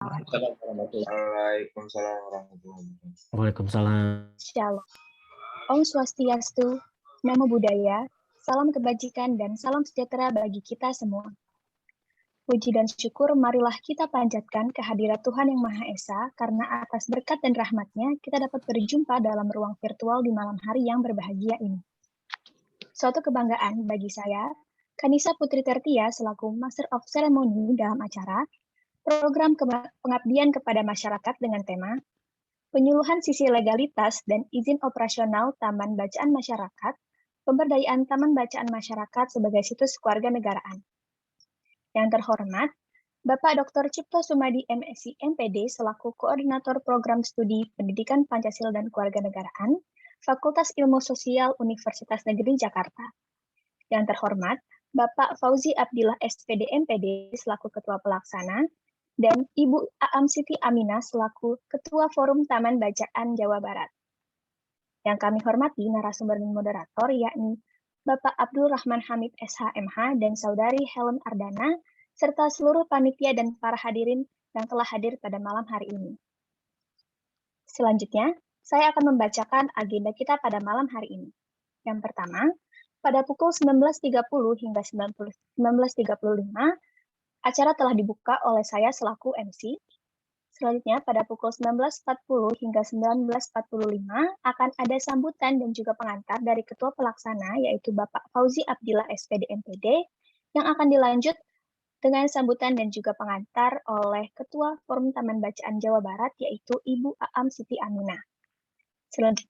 Waalaikumsalam warahmatullahi wabarakatuh. Waalaikumsalam. Shalom. Om Swastiastu, Namo Buddhaya, salam kebajikan dan salam sejahtera bagi kita semua. Puji dan syukur marilah kita panjatkan kehadirat Tuhan Yang Maha Esa, karena atas berkat dan rahmat-Nya kita dapat berjumpa dalam ruang virtual di malam hari yang berbahagia ini. Suatu kebanggaan bagi saya, Kanisa Putri Tertia selaku Master of Ceremony dalam acara program pengabdian kepada masyarakat dengan tema penyuluhan sisi legalitas dan izin operasional Taman Bacaan Masyarakat, pemberdayaan Taman Bacaan Masyarakat sebagai situs kewarganegaraan. Yang terhormat, Bapak Dr. Cipto Sumadi MSc MPD selaku Koordinator Program Studi Pendidikan Pancasila dan Kewarganegaraan, Fakultas Ilmu Sosial Universitas Negeri Jakarta. Yang terhormat, Bapak Fauzi Abdillah SPD MPD selaku Ketua Pelaksana, dan Ibu Aam Siti Aminah selaku Ketua Forum Taman Bacaan Jawa Barat. Yang kami hormati narasumber dan moderator yakni Bapak Abdul Rahman Hamid SHMH dan Saudari Helen Ardana, serta seluruh panitia dan para hadirin yang telah hadir pada malam hari ini. Selanjutnya, saya akan membacakan agenda kita pada malam hari ini. Yang pertama, pada pukul 19.30 hingga 19.35, acara telah dibuka oleh saya selaku MC. Selanjutnya, pada pukul 19.40 hingga 19.45 akan ada sambutan dan juga pengantar dari Ketua Pelaksana, yaitu Bapak Fauzi Abdillah SPD MPD, yang akan dilanjut dengan sambutan dan juga pengantar oleh Ketua Forum Taman Bacaan Jawa Barat, yaitu Ibu Aam Siti Aminah.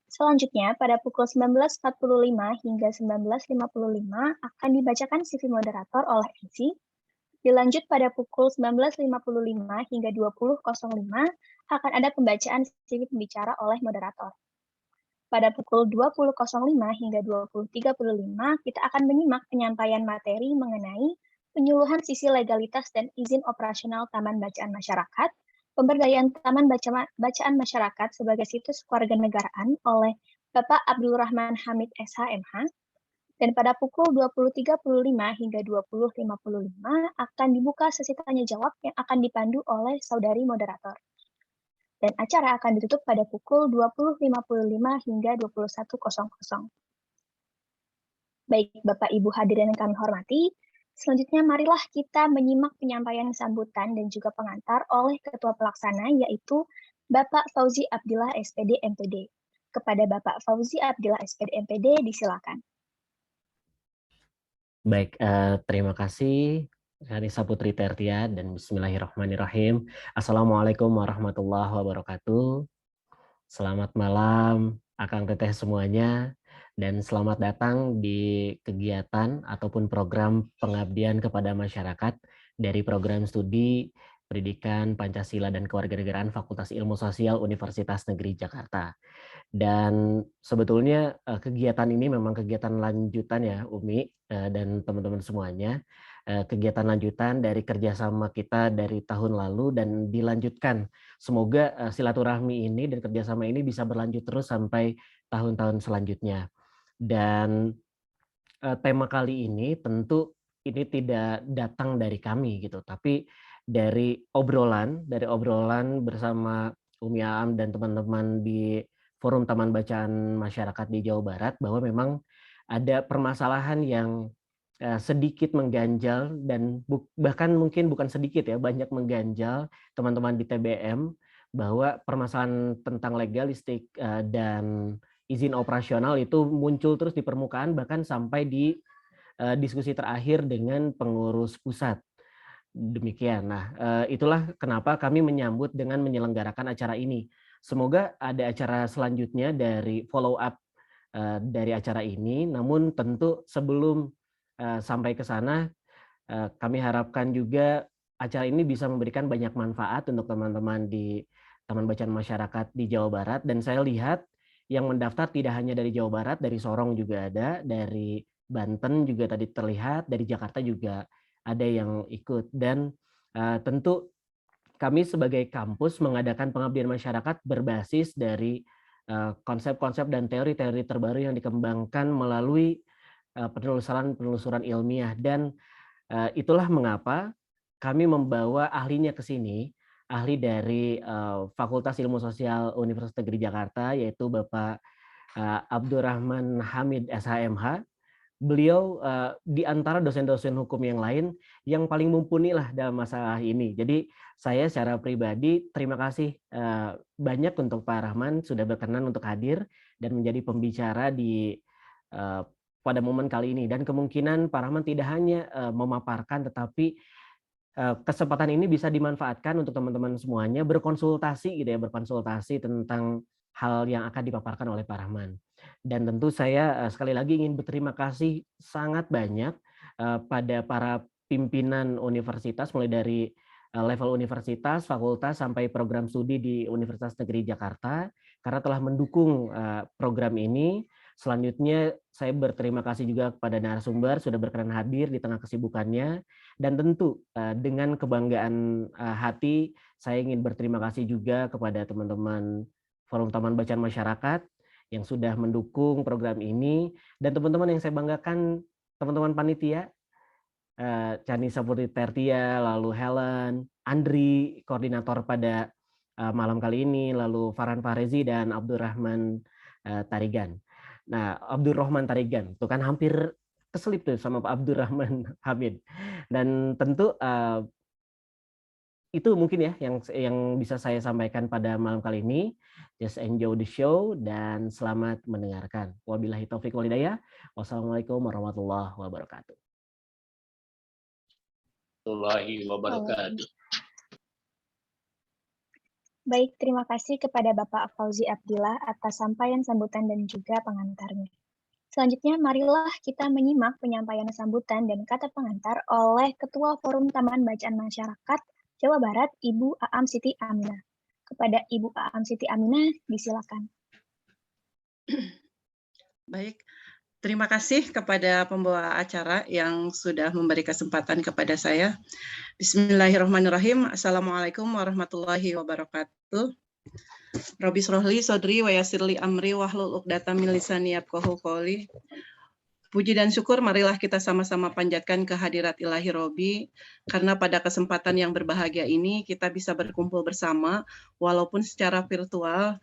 Selanjutnya, pada pukul 19.45 hingga 19.55 akan dibacakan CV moderator oleh MC. Dilanjut pada pukul 19.55 hingga 20.05 akan ada pembacaan CV pembicara oleh moderator. Pada pukul 20.05 hingga 20.35 kita akan menyimak penyampaian materi mengenai penyuluhan sisi legalitas dan izin operasional Taman Bacaan Masyarakat, pemberdayaan Taman Bacaan Masyarakat sebagai situs kewarganegaraan oleh Bapak Abdul Rahman Hamid SHMH. Dan pada pukul 20.35 hingga 20.55 akan dibuka sesi tanya jawab yang akan dipandu oleh saudari moderator. Dan acara akan ditutup pada pukul 20.55 hingga 21.00. Baik Bapak Ibu hadirin yang kami hormati, selanjutnya marilah kita menyimak penyampaian sambutan dan juga pengantar oleh Ketua Pelaksana, yaitu Bapak Fauzi Abdillah SPD MPD. Kepada Bapak Fauzi Abdillah SPD MPD, disilakan. Baik, terima kasih Kanisa Putri Tertia dan bismillahirrahmanirrahim. Assalamualaikum warahmatullahi wabarakatuh. Selamat malam Akang Teteh semuanya dan selamat datang di kegiatan ataupun program pengabdian kepada masyarakat dari program studi Pendidikan Pancasila dan Kewarganegaraan Fakultas Ilmu Sosial Universitas Negeri Jakarta. Dan sebetulnya kegiatan ini memang kegiatan lanjutan ya Umi dan teman-teman semuanya. Kegiatan lanjutan dari kerjasama kita dari tahun lalu dan dilanjutkan. Semoga silaturahmi ini dan kerjasama ini bisa berlanjut terus sampai tahun-tahun selanjutnya. Dan tema kali ini tentu ini tidak datang dari kami gitu, tapi dari obrolan bersama Umi Aam dan teman-teman di Forum Taman Bacaan Masyarakat di Jawa Barat, bahwa memang ada permasalahan yang sedikit mengganjal dan bahkan mungkin bukan sedikit ya, banyak mengganjal teman-teman di TBM, bahwa permasalahan tentang legalistik dan izin operasional itu muncul terus di permukaan, bahkan sampai di diskusi terakhir dengan pengurus pusat. Demikian. Nah, itulah kenapa kami menyambut dengan menyelenggarakan acara ini. Semoga ada acara selanjutnya dari follow up dari acara ini. Namun tentu sebelum sampai ke sana, kami harapkan juga acara ini bisa memberikan banyak manfaat untuk teman-teman di Taman Bacaan Masyarakat di Jawa Barat. Dan saya lihat yang mendaftar tidak hanya dari Jawa Barat, dari Sorong juga ada, dari Banten juga tadi terlihat, dari Jakarta juga ada yang ikut. Dan tentu kami sebagai kampus mengadakan pengabdian masyarakat berbasis dari konsep-konsep dan teori-teori terbaru yang dikembangkan melalui penelusuran ilmiah. Dan itulah mengapa kami membawa ahlinya ke sini, ahli dari Fakultas Ilmu Sosial Universitas Negeri Jakarta, yaitu Bapak Abdurrahman Hamid SHMH. Beliau di antara dosen-dosen hukum yang lain yang paling mumpuni lah dalam masalah ini. Jadi saya secara pribadi terima kasih banyak untuk Pak Rahman sudah berkenan untuk hadir dan menjadi pembicara di pada momen kali ini. Dan kemungkinan Pak Rahman tidak hanya memaparkan, tetapi kesempatan ini bisa dimanfaatkan untuk teman-teman semuanya berkonsultasi gitu ya, berkonsultasi tentang hal yang akan dipaparkan oleh Pak Rahman. Dan tentu saya sekali lagi ingin berterima kasih sangat banyak pada para pimpinan universitas, mulai dari level universitas, fakultas, sampai program studi di Universitas Negeri Jakarta, karena telah mendukung program ini. Selanjutnya saya berterima kasih juga kepada narasumber sudah berkenan hadir di tengah kesibukannya. Dan tentu dengan kebanggaan hati saya ingin berterima kasih juga kepada teman-teman Forum Taman Bacaan Masyarakat yang sudah mendukung program ini, dan teman-teman yang saya banggakan, teman-teman panitia, Chanisa Putri Tertia, lalu Helen, Andri, koordinator pada malam kali ini, lalu Farhan Fahrezi dan Abdurrahman Tarigan. Nah, Abdurrahman Tarigan, itu kan hampir keselip tuh sama Pak Abdurrahman Hamid. Dan tentu itu mungkin ya yang bisa saya sampaikan pada malam kali ini. Just enjoy the show dan selamat mendengarkan. Wabillahi taufiq wal hidayah. Wassalamualaikum warahmatullahi wabarakatuh. Warahmatullahi wabarakatuh. Baik, terima kasih kepada Bapak Fauzi Abdillah atas sampaian sambutan dan juga pengantarnya. Selanjutnya, marilah kita menyimak penyampaian sambutan dan kata pengantar oleh Ketua Forum Taman Bacaan Masyarakat Jawa Barat, Ibu Aam Siti Aminah. Kepada Ibu Aam Siti Aminah, disilakan. Baik, terima kasih kepada pembawa acara yang sudah memberi kesempatan kepada saya. Bismillahirrahmanirrahim. Assalamualaikum warahmatullahi wabarakatuh. Rabbi srohli sodri wa yassirli amri wahlul uqdatam min lisani yafqahu qouli. Puji dan syukur marilah kita sama-sama panjatkan kehadirat Ilahi Robi, karena pada kesempatan yang berbahagia ini kita bisa berkumpul bersama, walaupun secara virtual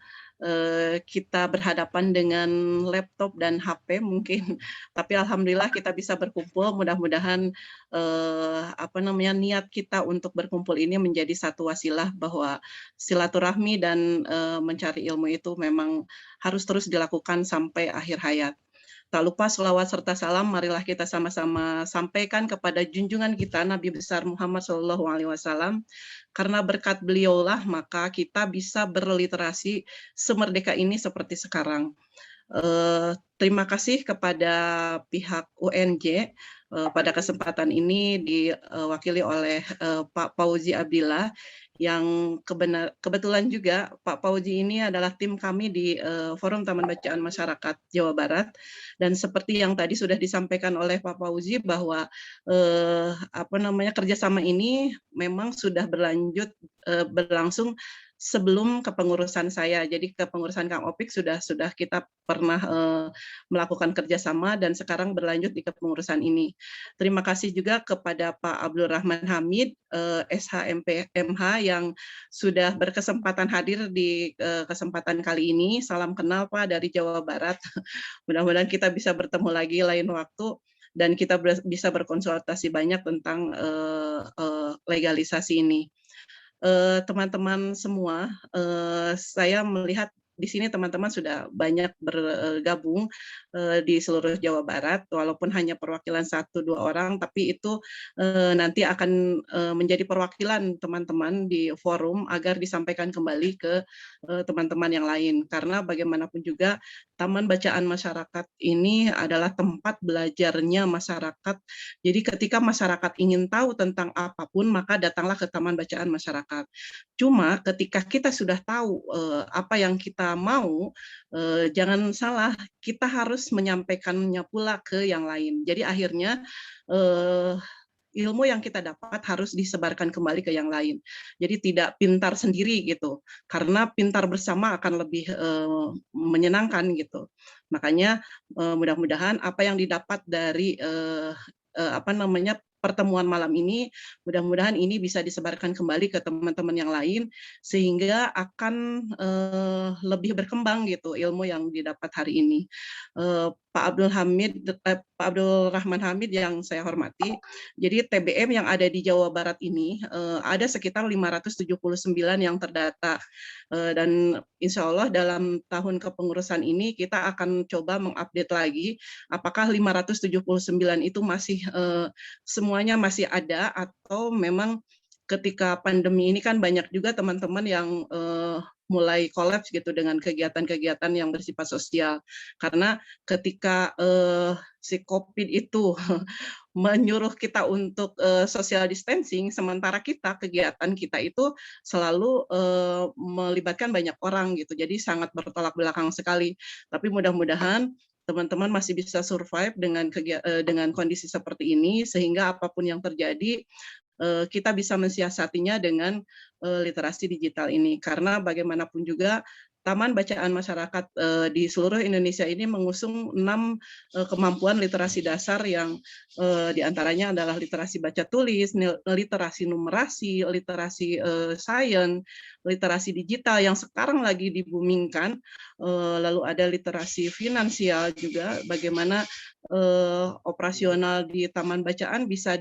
kita berhadapan dengan laptop dan HP mungkin, tapi alhamdulillah kita bisa berkumpul. Mudah-mudahan niat kita untuk berkumpul ini menjadi satu wasilah bahwa silaturahmi dan mencari ilmu itu memang harus terus dilakukan sampai akhir hayat. Tak lupa sholawat serta salam marilah kita sama-sama sampaikan kepada junjungan kita Nabi besar Muhammad SAW, karena berkat beliaulah maka kita bisa berliterasi semerdeka ini seperti sekarang. Terima kasih kepada pihak UNJ pada kesempatan ini diwakili oleh Pak Fauzi Abdillah, yang kebetulan juga Pak Fauzi ini adalah tim kami di Forum Taman Bacaan Masyarakat Jawa Barat. Dan seperti yang tadi sudah disampaikan oleh Pak Fauzi bahwa kerjasama ini memang sudah berlangsung sebelum kepengurusan saya. Jadi kepengurusan Kang Opik sudah kita pernah melakukan kerjasama dan sekarang berlanjut di kepengurusan ini. Terima kasih juga kepada Pak Abdurrahman Hamid SHMH yang sudah berkesempatan hadir di kesempatan kali ini. Salam kenal Pak dari Jawa Barat. Mudah-mudahan kita bisa bertemu lagi lain waktu dan kita bisa berkonsultasi banyak tentang legalisasi ini. Teman-teman semua, saya melihat di sini teman-teman sudah banyak bergabung di seluruh Jawa Barat, walaupun hanya perwakilan 1-2 orang, tapi itu nanti akan menjadi perwakilan teman-teman di forum agar disampaikan kembali ke teman-teman yang lain. Karena bagaimanapun juga Taman Bacaan Masyarakat ini adalah tempat belajarnya masyarakat. Jadi ketika masyarakat ingin tahu tentang apapun, maka datanglah ke Taman Bacaan Masyarakat. Cuma ketika kita sudah tahu apa yang kita mau, jangan salah, kita harus menyampaikannya pula ke yang lain. Jadi akhirnya ilmu yang kita dapat harus disebarkan kembali ke yang lain. Jadi tidak pintar sendiri gitu, karena pintar bersama akan lebih menyenangkan gitu. Makanya mudah-mudahan apa yang didapat dari pertemuan malam ini. Mudah-mudahan ini bisa disebarkan kembali ke teman-teman yang lain sehingga akan lebih berkembang gitu ilmu yang didapat hari ini. Pak Abdul Rahman Hamid yang saya hormati, jadi TBM yang ada di Jawa Barat ini ada sekitar 579 yang terdata, dan insya Allah dalam tahun kepengurusan ini kita akan coba mengupdate lagi apakah 579 itu masih semuanya masih ada atau memang ketika pandemi ini kan banyak juga teman-teman yang mulai kolaps gitu dengan kegiatan-kegiatan yang bersifat sosial. Karena ketika si COVID itu menyuruh kita untuk social distancing, sementara kegiatan kita itu selalu melibatkan banyak orang gitu. Jadi sangat bertolak belakang sekali. Tapi mudah-mudahan teman-teman masih bisa survive dengan kondisi seperti ini, sehingga apapun yang terjadi kita bisa mensiasatinya dengan literasi digital ini. Karena bagaimanapun juga Taman Bacaan Masyarakat di seluruh Indonesia ini mengusung 6 kemampuan literasi dasar yang diantaranya adalah literasi baca tulis, literasi numerasi, literasi sains, literasi digital yang sekarang lagi dibumingkan, lalu ada literasi finansial juga, bagaimana operasional di Taman Bacaan bisa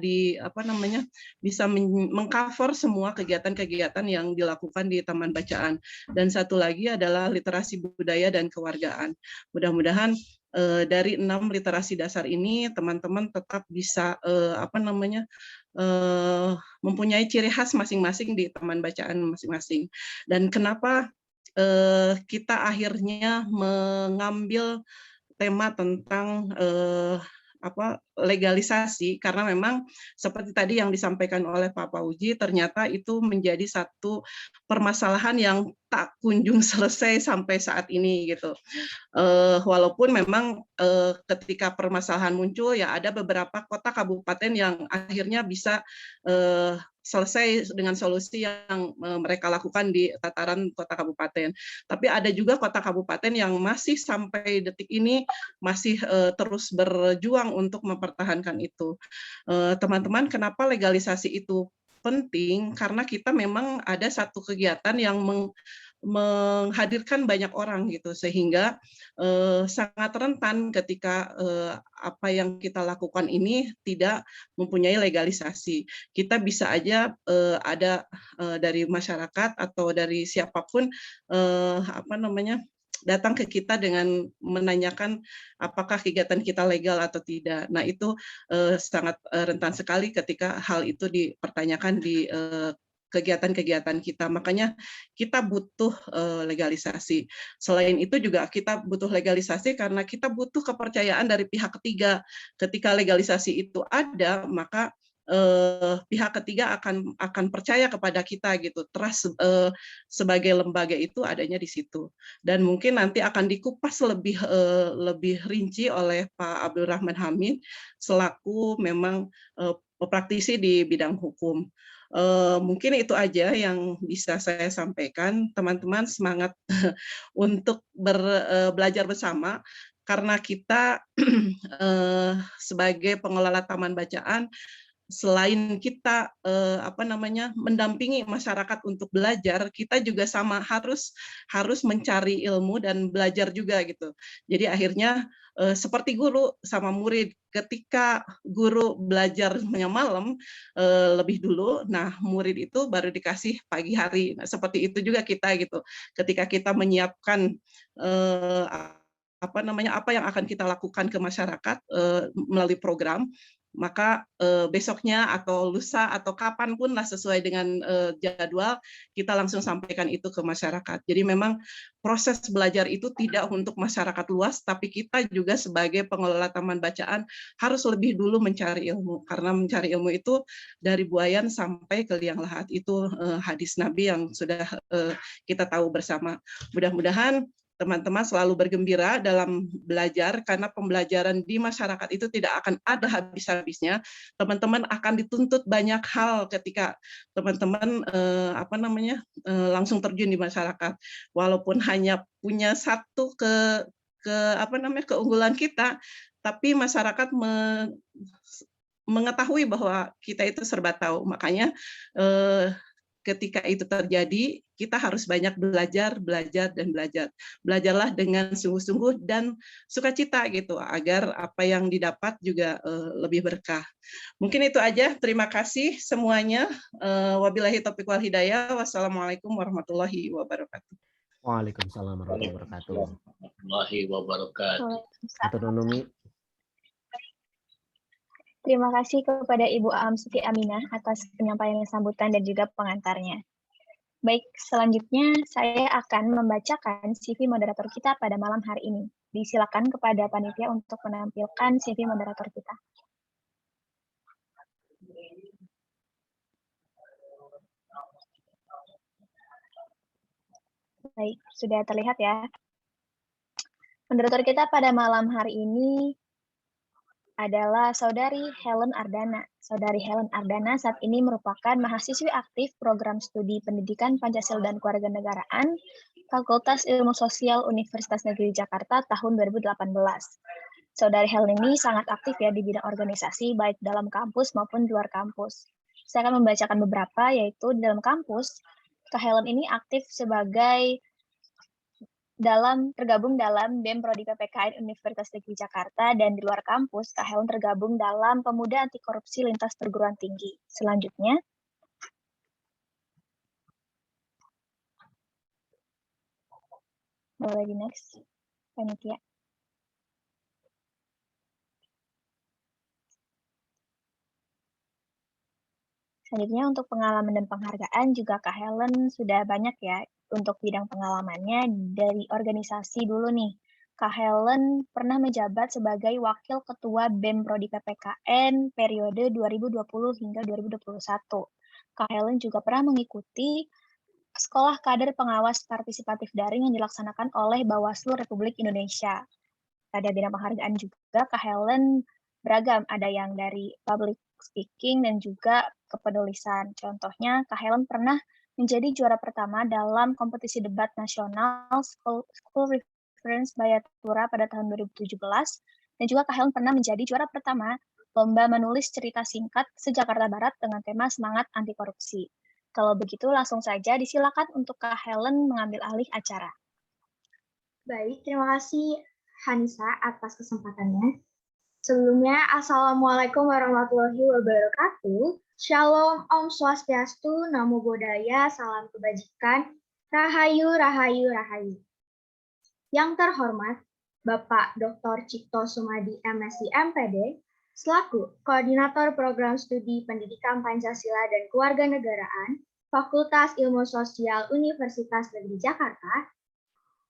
bisa mengcover semua kegiatan-kegiatan yang dilakukan di Taman Bacaan. Dan satu lagi adalah literasi budaya dan kewargaan. Mudah-mudahan dari 6 literasi dasar ini teman-teman tetap bisa mempunyai ciri khas masing-masing di Taman Bacaan masing-masing. Dan kenapa kita akhirnya mengambil tema tentang legalisasi, karena memang seperti tadi yang disampaikan oleh Pak Pauji, ternyata itu menjadi satu permasalahan yang tak kunjung selesai sampai saat ini gitu. Walaupun memang ketika permasalahan muncul ya ada beberapa kota kabupaten yang akhirnya bisa selesai dengan solusi yang mereka lakukan di tataran kota kabupaten. Tapi ada juga kota kabupaten yang masih sampai detik ini masih terus berjuang untuk mempertahankan itu. Teman-teman, kenapa legalisasi itu penting? Karena kita memang ada satu kegiatan yang menghadirkan banyak orang gitu, sehingga sangat rentan ketika apa yang kita lakukan ini tidak mempunyai legalisasi. Kita bisa aja ada dari masyarakat atau dari siapapun datang ke kita dengan menanyakan apakah kegiatan kita legal atau tidak. Nah, itu sangat rentan sekali ketika hal itu dipertanyakan di kegiatan-kegiatan kita. Makanya kita butuh legalisasi. Selain itu juga kita butuh legalisasi karena kita butuh kepercayaan dari pihak ketiga. Ketika legalisasi itu ada, maka pihak ketiga akan percaya kepada kita gitu. Trust sebagai lembaga itu adanya di situ. Dan mungkin nanti akan dikupas lebih rinci oleh Pak Abdul Rahman Hamid selaku memang praktisi di bidang hukum. Mungkin itu aja yang bisa saya sampaikan. Teman-teman semangat untuk belajar bersama, karena kita sebagai pengelola taman bacaan, selain kita mendampingi masyarakat untuk belajar, kita juga sama harus mencari ilmu dan belajar juga gitu. Jadi akhirnya seperti guru sama murid, ketika guru belajarnya malam lebih dulu, nah murid itu baru dikasih pagi hari. Nah, seperti itu juga kita gitu. Ketika kita menyiapkan apa yang akan kita lakukan ke masyarakat melalui program, maka besoknya atau lusa atau kapanpun lah sesuai dengan jadwal kita langsung sampaikan itu ke masyarakat. Jadi memang proses belajar itu tidak untuk masyarakat luas, tapi kita juga sebagai pengelola taman bacaan harus lebih dulu mencari ilmu, karena mencari ilmu itu dari buayan sampai ke liang lahat, itu hadis Nabi yang sudah kita tahu bersama. Mudah-mudahan teman-teman selalu bergembira dalam belajar, karena pembelajaran di masyarakat itu tidak akan ada habis-habisnya. Teman-teman akan dituntut banyak hal ketika teman-teman langsung terjun di masyarakat. Walaupun hanya punya satu keunggulan kita, tapi masyarakat mengetahui bahwa kita itu serba tahu. Makanya ketika itu terjadi, kita harus banyak belajar, dan belajar. Belajarlah dengan sungguh-sungguh dan sukacita gitu, agar apa yang didapat juga lebih berkah. Mungkin itu aja. Terima kasih semuanya. Wabillahi taufiq wal hidayah. Wassalamualaikum warahmatullahi wabarakatuh. Waalaikumsalam warahmatullahi wabarakatuh. Warahmatullahi wabarakatuh. Atur Nunumi. Terima kasih kepada Ibu Aam Siti Aminah atas penyampaian sambutan dan juga pengantarnya. Baik, selanjutnya saya akan membacakan CV moderator kita pada malam hari ini. Disilakan kepada panitia untuk menampilkan CV moderator kita. Baik, sudah terlihat ya. Moderator kita pada malam hari ini adalah Saudari Helen Ardana. Saudari Helen Ardana saat ini merupakan mahasiswi aktif program studi Pendidikan Pancasila dan Kewarganegaraan Fakultas Ilmu Sosial Universitas Negeri Jakarta tahun 2018. Saudari Helen ini sangat aktif ya di bidang organisasi baik dalam kampus maupun di luar kampus. Saya akan membacakan beberapa, yaitu di dalam kampus, Kak Helen ini aktif sebagai tergabung dalam BEM Prodi PPKN Universitas Negeri Jakarta, dan di luar kampus, Kak Helen tergabung dalam Pemuda Anti Korupsi Lintas Perguruan Tinggi. Selanjutnya, boleh di next, panitia. Selanjutnya untuk pengalaman dan penghargaan juga Kak Helen sudah banyak ya untuk bidang pengalamannya. Dari organisasi dulu nih, Kak Helen pernah menjabat sebagai Wakil Ketua BEM Prodi PPKN periode 2020 hingga 2021. Kak Helen juga pernah mengikuti Sekolah Kader Pengawas Partisipatif Daring yang dilaksanakan oleh Bawaslu Republik Indonesia. Pada bidang penghargaan juga Kak Helen beragam, ada yang dari public speaking dan juga kepenulisan. Contohnya, Kak Helen pernah menjadi juara pertama dalam kompetisi debat nasional School Reference Bayatura pada tahun 2017, dan juga Kak Helen pernah menjadi juara pertama lomba menulis cerita singkat se-Jakarta Barat dengan tema Semangat Anti Korupsi. Kalau begitu, langsung saja disilakan untuk Kak Helen mengambil alih acara. Baik, terima kasih Hanisa atas kesempatannya. Sebelumnya, Assalamualaikum warahmatullahi wabarakatuh. Shalom, Om Swastiastu, Namo Buddhaya, Salam Kebajikan, Rahayu, Rahayu, Rahayu. Yang terhormat, Bapak Dr. Cipto Sumadi, MSc MPD, selaku Koordinator Program Studi Pendidikan Pancasila dan Kewarganegaraan, Fakultas Ilmu Sosial Universitas Negeri Jakarta.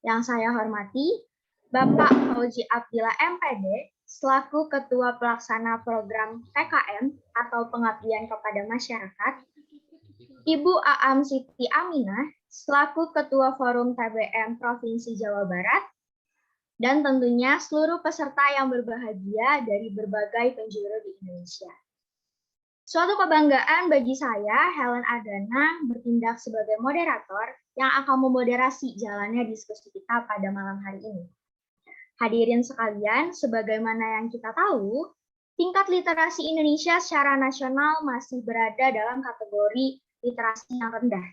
Yang saya hormati, Bapak Fauzi Abdillah MPD, selaku Ketua Pelaksana Program PKM atau Pengabdian kepada Masyarakat, Ibu Aam Siti Aminah, selaku Ketua Forum TBM Provinsi Jawa Barat, dan tentunya seluruh peserta yang berbahagia dari berbagai penjuru di Indonesia. Suatu kebanggaan bagi saya, Helen Ardana, bertindak sebagai moderator yang akan memoderasi jalannya diskusi kita pada malam hari ini. Hadirin sekalian, sebagaimana yang kita tahu, tingkat literasi Indonesia secara nasional masih berada dalam kategori literasi yang rendah.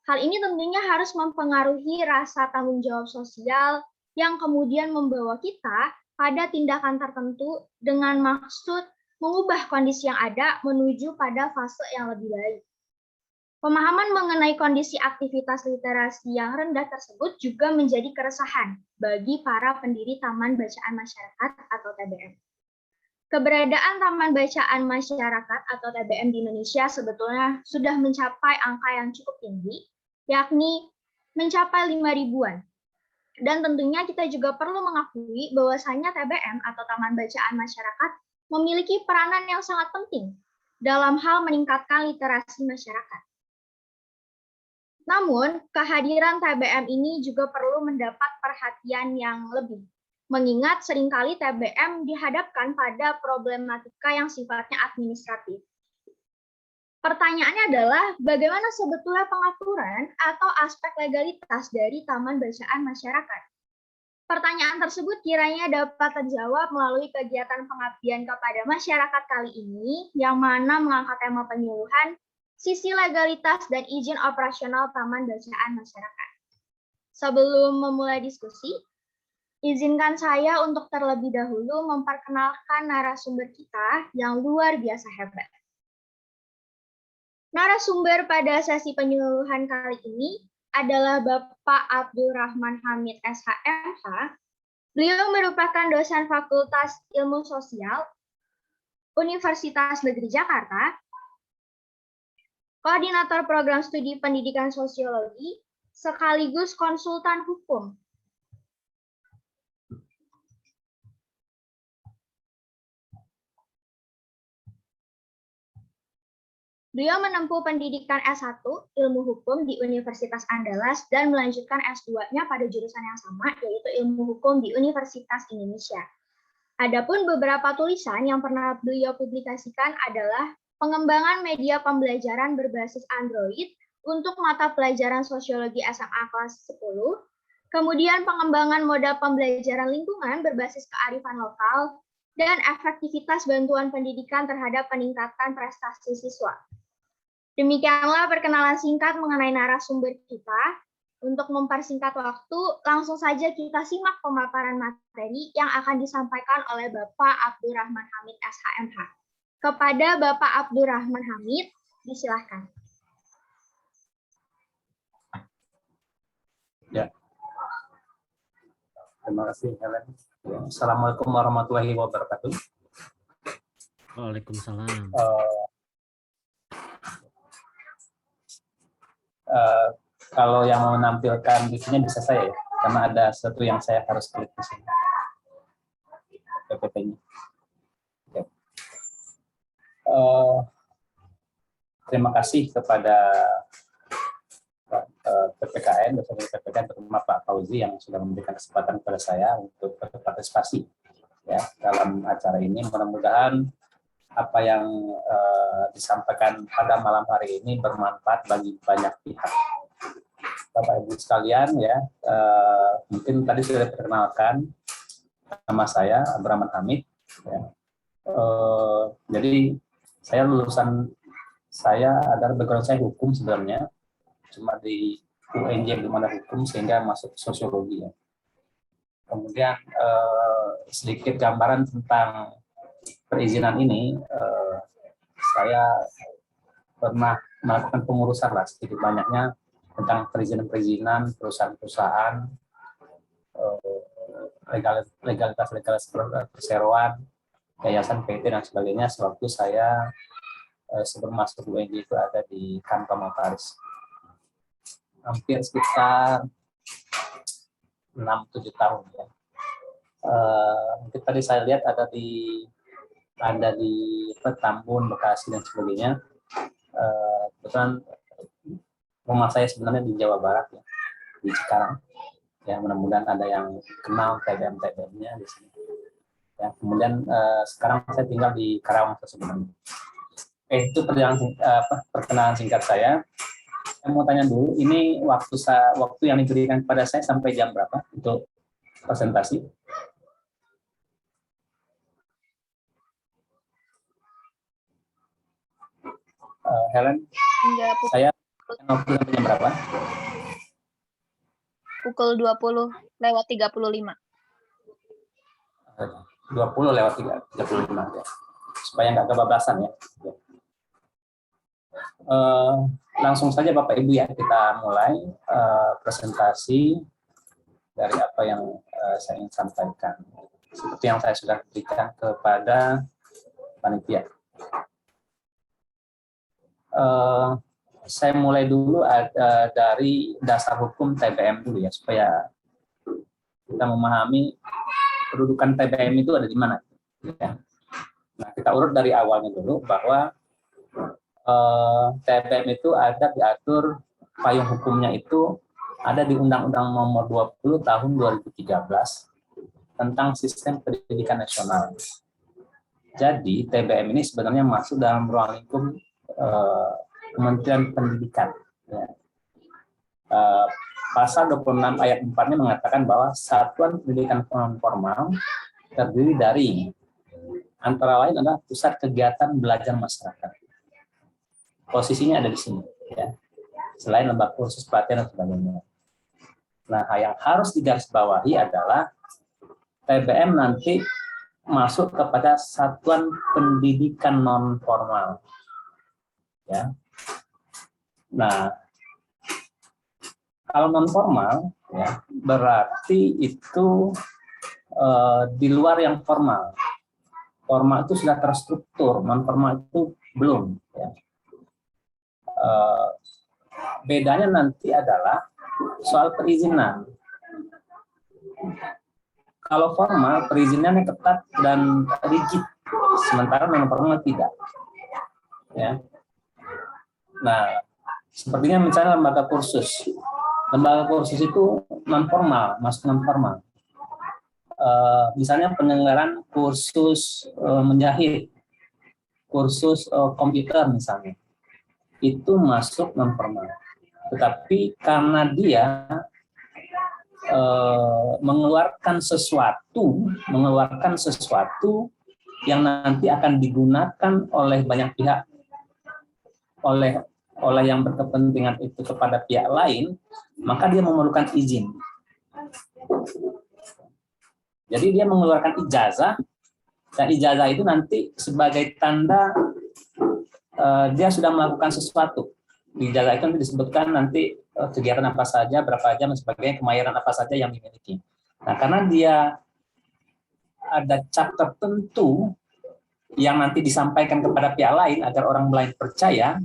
Hal ini tentunya harus mempengaruhi rasa tanggung jawab sosial yang kemudian membawa kita pada tindakan tertentu dengan maksud mengubah kondisi yang ada menuju pada fase yang lebih baik. Pemahaman mengenai kondisi aktivitas literasi yang rendah tersebut juga menjadi keresahan bagi para pendiri Taman Bacaan Masyarakat atau TBM. Keberadaan Taman Bacaan Masyarakat atau TBM di Indonesia sebetulnya sudah mencapai angka yang cukup tinggi, yakni mencapai 5 ribuan. Dan tentunya kita juga perlu mengakui bahwasanya TBM atau Taman Bacaan Masyarakat memiliki peranan yang sangat penting dalam hal meningkatkan literasi masyarakat. Namun, kehadiran TBM ini juga perlu mendapat perhatian yang lebih, mengingat seringkali TBM dihadapkan pada problematika yang sifatnya administratif. Pertanyaannya adalah, bagaimana sebetulnya pengaturan atau aspek legalitas dari Taman Bacaan Masyarakat? Pertanyaan tersebut kiranya dapat terjawab melalui kegiatan pengabdian kepada masyarakat kali ini, yang mana mengangkat tema penyuluhan, sisi legalitas dan izin operasional Taman Bacaan Masyarakat. Sebelum memulai diskusi, izinkan saya untuk terlebih dahulu memperkenalkan narasumber kita yang luar biasa hebat. Narasumber pada sesi penyuluhan kali ini adalah Bapak Abdurrahman Hamid SHMH. Beliau merupakan dosen Fakultas Ilmu Sosial Universitas Negeri Jakarta, koordinator program studi pendidikan sosiologi, sekaligus konsultan hukum. Beliau menempuh pendidikan S1 Ilmu Hukum di Universitas Andalas dan melanjutkan S2-nya pada jurusan yang sama, yaitu Ilmu Hukum di Universitas Indonesia. Adapun beberapa tulisan yang pernah beliau publikasikan adalah pengembangan media pembelajaran berbasis Android untuk mata pelajaran sosiologi SMA kelas 10, kemudian pengembangan modal pembelajaran lingkungan berbasis kearifan lokal, dan efektivitas bantuan pendidikan terhadap peningkatan prestasi siswa. Demikianlah perkenalan singkat mengenai narasumber kita. Untuk mempersingkat waktu, langsung saja kita simak pemaparan materi yang akan disampaikan oleh Bapak Abdurrahman Hamid SHMH. Kepada Bapak Abdurrahman Hamid, disilahkan. Ya. Terima kasih, Helen. Assalamualaikum warahmatullahi wabarakatuh. Waalaikumsalam. Kalau yang mau menampilkan isinya bisa saya ya, karena ada sesuatu yang saya harus klik di sini. PPT-nya. Ya. Terima kasih kepada PPKN, dosen PPKN, terutama Pak Fauzi yang sudah memberikan kesempatan kepada saya untuk berpartisipasi ya dalam acara ini. Mudah-mudahan apa yang disampaikan pada malam hari ini bermanfaat bagi banyak pihak. Bapak Ibu sekalian ya, mungkin tadi sudah diperkenalkan nama saya Abdurrahman Hamid. Ya. Jadi saya adalah background saya hukum sebenarnya, cuma di UNJ belum ada hukum sehingga masuk sosiologi ya. Kemudian sedikit gambaran tentang perizinan ini, saya pernah melakukan pengurusan lah sedikit banyaknya tentang perizinan perusahaan-perusahaan, legalitas perseroan, yayasan, PT dan sebagainya sewaktu saya sebelum masuk UNJ itu ada di kantor notaris. Hampir sekitar 6-7 tahun ya. Mungkin tadi saya lihat ada di Tambun, Bekasi dan sebagainya. Kebetulan rumah saya sebenarnya di Jawa Barat ya, di Cikarang. Ya, mudah-mudahan ada yang kenal TBM-TBM-nya di sini. Ya, kemudian sekarang saya tinggal di Karawang sebenarnya. Itu perkenalan singkat saya. Saya mau tanya dulu, ini waktu yang diberikan kepada saya sampai jam berapa untuk presentasi? Helen, saya waktu sampai jam berapa? Pukul 20:35. 20:35 ya. Supaya nggak kebablasan ya. Langsung saja Bapak Ibu ya, kita mulai presentasi dari apa yang saya ingin sampaikan. Seperti yang saya sudah berikan kepada panitia. Saya mulai dulu dari dasar hukum TBM dulu ya, supaya kita memahami kedudukan TBM itu ada di mana. Ya. Nah, kita urut dari awalnya dulu bahwa TBM itu ada diatur payung hukumnya itu ada di Undang-Undang Nomor 20 Tahun 2013 tentang Sistem Pendidikan Nasional. Jadi TBM ini sebenarnya masuk dalam ruang lingkup Kementerian Pendidikan. Ya. pasal 26 ayat 4-nya mengatakan bahwa satuan pendidikan non formal terdiri dari antara lain adalah pusat kegiatan belajar masyarakat. Posisinya ada di sini, ya. Selain lembaga kursus pelatihan dan sebagainya. Nah, yang harus digarisbawahi adalah TBM nanti masuk kepada satuan pendidikan non formal, ya. Nah, kalau non formal, ya, berarti itu di luar yang formal. Formal itu sudah terstruktur, non formal itu belum. Ya. Bedanya nanti adalah soal perizinan. Kalau formal, perizinannya ketat dan rigid, sementara non formal tidak. Ya. Nah, sepertinya misalnya lembaga kursus. Lembaga kursus itu non formal, masuk non formal. Misalnya penyelenggaraan kursus menjahit, kursus komputer misalnya, itu masuk non formal. Tetapi karena dia mengeluarkan sesuatu yang nanti akan digunakan oleh banyak pihak, oleh yang berkepentingan itu kepada pihak lain, maka dia memerlukan izin. Jadi dia mengeluarkan ijazah, dan ijazah itu nanti sebagai tanda dia sudah melakukan sesuatu. Di ijazah itu nanti disebutkan nanti kegiatan apa saja, berapa jam, dan sebagainya, kemahiran apa saja yang dimiliki. Nah, karena dia ada cap tertentu yang nanti disampaikan kepada pihak lain agar orang lain percaya,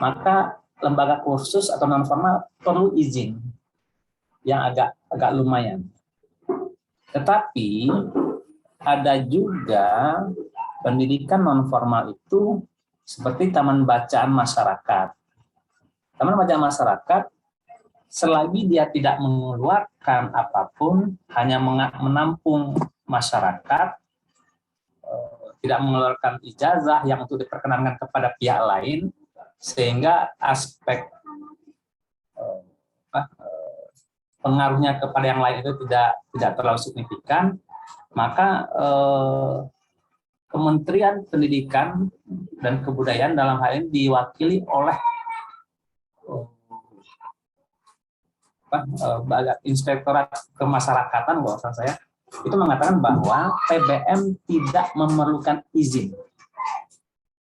maka lembaga kursus atau non formal perlu izin yang agak lumayan. Tetapi ada juga pendidikan non formal itu seperti taman bacaan masyarakat. Taman bacaan masyarakat, selagi dia tidak mengeluarkan apapun, hanya menampung masyarakat, tidak mengeluarkan ijazah yang untuk diperkenankan kepada pihak lain, sehingga aspek pengaruhnya kepada yang lain itu tidak terlalu signifikan, maka Kementerian Pendidikan dan Kebudayaan dalam hal ini diwakili oleh Inspektorat Kemasyarakatan, kalau saya itu mengatakan bahwa TBM tidak memerlukan izin.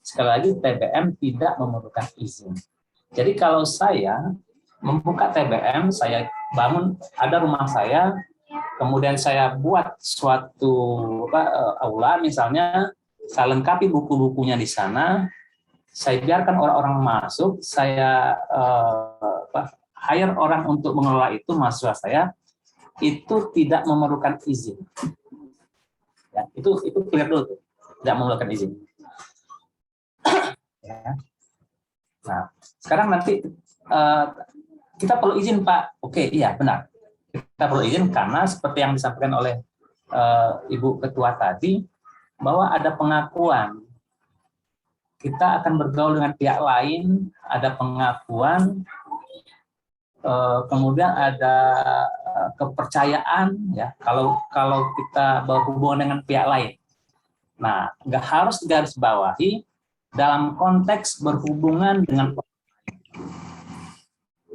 Sekali lagi, TBM tidak memerlukan izin. Jadi kalau saya membuka TBM, saya bangun, ada rumah saya, kemudian saya buat suatu aula misalnya, saya lengkapi buku-bukunya di sana, saya biarkan orang-orang masuk, saya hire orang untuk mengelola itu, mahasiswa saya, itu tidak memerlukan izin. Ya, itu clear dulu tuh, tidak memerlukan izin. Ya. Nah, sekarang nanti kita perlu izin, Pak. Oke, iya benar. Kita perlu izin karena seperti yang disampaikan oleh Ibu Ketua tadi, bahwa ada pengakuan. Kita akan bergaul dengan pihak lain, ada pengakuan, kemudian ada kepercayaan, ya. Kalau kita berhubungan dengan pihak lain. Nah, nggak harus digarisbawahi dalam konteks berhubungan dengan.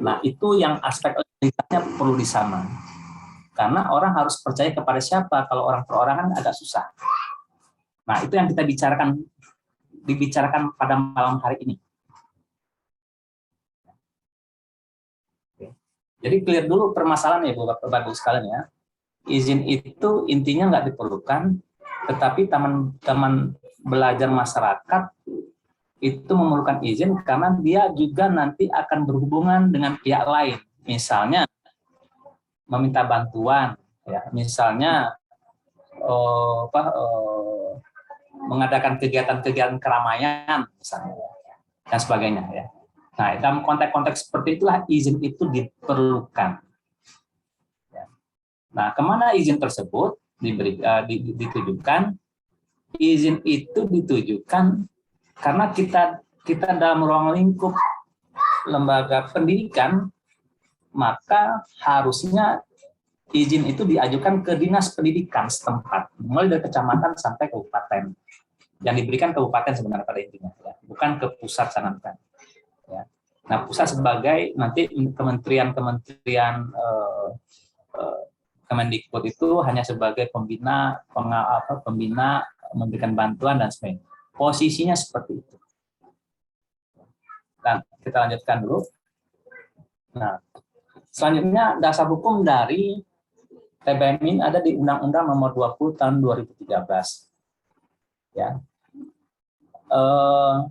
Nah, itu yang aspek legalitasnya perlu disama. Karena orang harus percaya kepada siapa, kalau orang perorangan agak susah. Nah, itu yang kita dibicarakan pada malam hari ini. Jadi clear dulu permasalahan ya, Bapak-Ibu sekalian ya. Izin itu intinya nggak diperlukan, tetapi teman-teman belajar masyarakat itu memerlukan izin karena dia juga nanti akan berhubungan dengan pihak lain. Misalnya meminta bantuan, ya. Misalnya mengadakan kegiatan-kegiatan keramaian, misalnya, dan sebagainya. Ya. Nah, dalam konteks-konteks seperti itulah izin itu diperlukan. Ya. Nah, kemana izin tersebut ditujukan? Izin itu ditujukan karena kita dalam ruang lingkup lembaga pendidikan maka harusnya izin itu diajukan ke dinas pendidikan setempat, mulai dari kecamatan sampai kabupaten. Yang diberikan kabupaten sebenarnya pada intinya, ya. Bukan ke pusat sangat. Ya. Nah, pusat sebagai nanti kementerian Kemendikbud itu hanya sebagai pembina, memberikan bantuan dan sebagainya. Posisinya seperti itu. Dan kita lanjutkan dulu. Nah, selanjutnya dasar hukum dari TBM ini ada di Undang-Undang Nomor 20 Tahun 2013. Ya.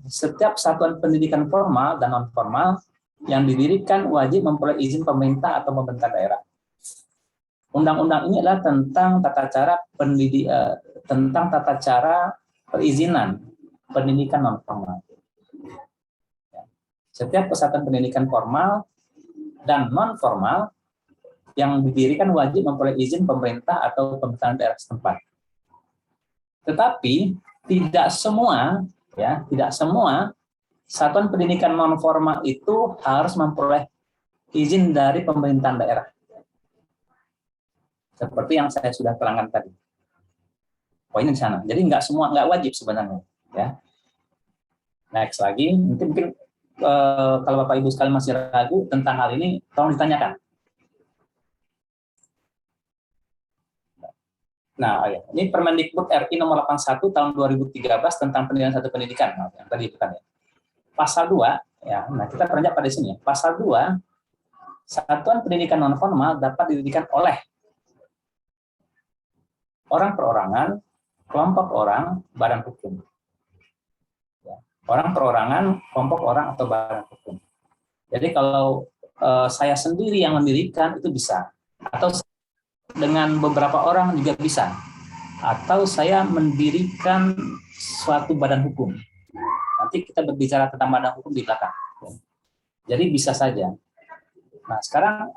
Setiap satuan pendidikan formal dan non formal yang didirikan wajib memperoleh izin pemerintah atau pemerintah daerah. Undang-undang ini adalah tentang tata cara perizinan pendidikan non formal. Setiap kesatuan pendidikan formal dan non formal yang didirikan wajib memperoleh izin pemerintah atau pemerintah daerah setempat. Tetapi tidak semua satuan pendidikan non formal itu harus memperoleh izin dari pemerintahan daerah. Seperti yang saya sudah terangkan tadi. Poinnya di sana. Jadi nggak wajib sebenarnya. Ya. Next lagi, mungkin kalau Bapak Ibu sekalian masih ragu tentang hal ini, tolong ditanyakan. Nah, ya. Ini Permendikbud RI nomor 81 tahun 2013 tentang pendidikan satu pendidikan. Nah, yang tadi itu kan ya. Pasal 2, ya. Nah, kita beranjak pada sini ya. Pasal 2, satuan pendidikan non formal dapat didirikan oleh orang perorangan, kelompok orang, badan hukum. Ya. Orang perorangan, kelompok orang, atau badan hukum. Jadi kalau saya sendiri yang mendirikan itu bisa. Atau dengan beberapa orang juga bisa. Atau saya mendirikan suatu badan hukum. Nanti kita berbicara tentang badan hukum di belakang. Jadi bisa saja. Nah sekarang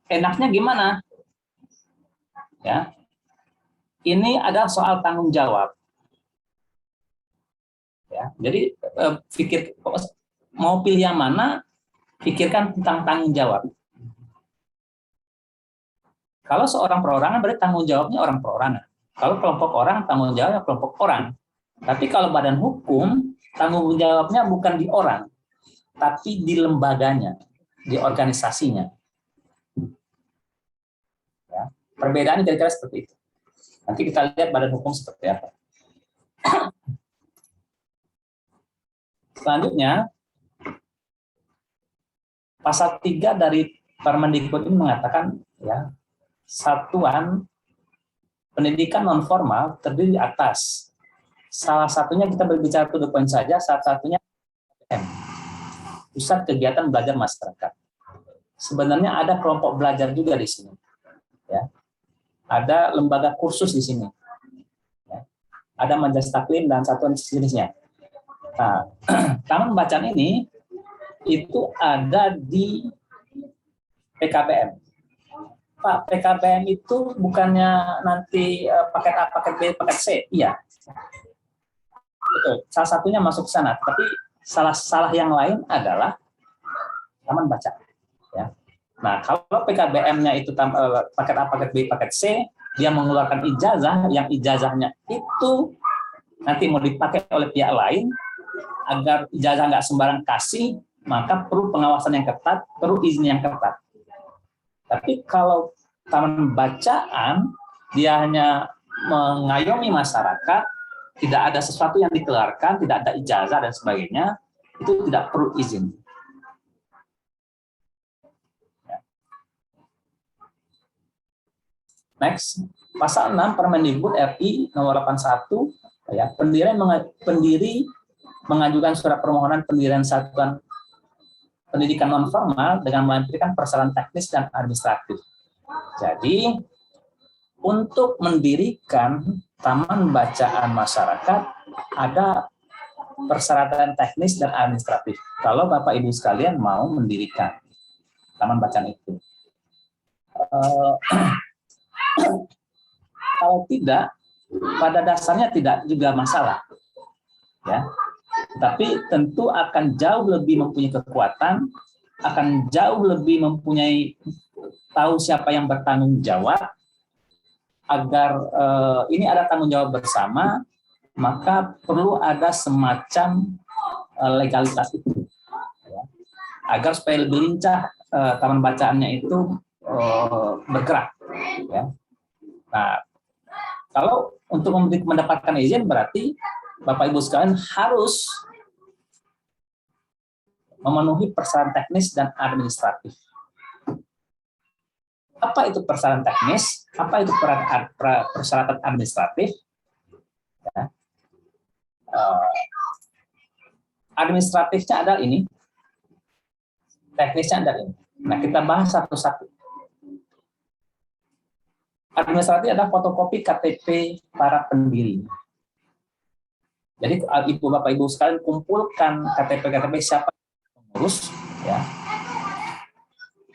enaknya gimana? Ya. Ini adalah soal tanggung jawab. Ya, jadi pikir mau pilih yang mana, pikirkan tentang tanggung jawab. Kalau seorang perorangan berarti tanggung jawabnya orang perorangan. Kalau kelompok orang, tanggung jawabnya kelompok orang. Tapi kalau badan hukum, tanggung jawabnya bukan di orang, tapi di lembaganya, di organisasinya. Ya, perbedaan kira-kira seperti itu. Nanti kita lihat badan hukum seperti apa. Selanjutnya, pasal 3 dari Permendikbud ini mengatakan ya, satuan pendidikan non formal terdiri atas salah satunya kita berbicara to the point saja, salah satunya PKBM, Pusat Kegiatan Belajar Masyarakat. Sebenarnya ada kelompok belajar juga di sini. Ya. Ada lembaga kursus di sini, ya. Ada majelis taklim dan satuan sejenisnya. Nah, taman bacaan ini itu ada di PKBM. Pak, PKBM itu bukannya nanti paket A, paket B, paket C? Iya. Betul. Salah satunya masuk ke sana, tapi salah yang lain adalah taman bacaan. Ya. Nah, kalau PKBM-nya itu paket A, paket B, paket C, dia mengeluarkan ijazah, yang ijazahnya itu nanti mau dipakai oleh pihak lain, agar ijazah nggak sembarang kasih, maka perlu pengawasan yang ketat, perlu izin yang ketat. Tapi kalau taman bacaan, dia hanya mengayomi masyarakat, tidak ada sesuatu yang dikeluarkan, tidak ada ijazah dan sebagainya, itu tidak perlu izin. Next, pasal 6 Permendikbud RI nomor 81, ya, pendiri mengajukan surat permohonan pendirian satuan pendidikan non formal dengan melampirkan persyaratan teknis dan administratif. Jadi, untuk mendirikan taman bacaan masyarakat ada persyaratan teknis dan administratif. Kalau Bapak Ibu sekalian mau mendirikan taman bacaan itu. Kalau tidak, pada dasarnya tidak juga masalah, ya. Tapi tentu akan jauh lebih mempunyai kekuatan akan jauh lebih mempunyai tahu siapa yang bertanggung jawab, agar ini ada tanggung jawab bersama, maka perlu ada semacam legalitas itu, ya, agar supaya lebih lincah taman bacaannya itu bergerak. Ya. Nah, kalau untuk mendapatkan izin berarti Bapak Ibu sekalian harus memenuhi persyaratan teknis dan administratif. Apa itu persyaratan teknis? Apa itu persyaratan administratif? Ya. Administratifnya adalah ini, teknisnya adalah ini. Nah, kita bahas satu-satu. Administratif adalah fotokopi KTP para pendiri. Jadi Ibu Bapak Ibu sekalian kumpulkan KTP siapa pengurus, ya,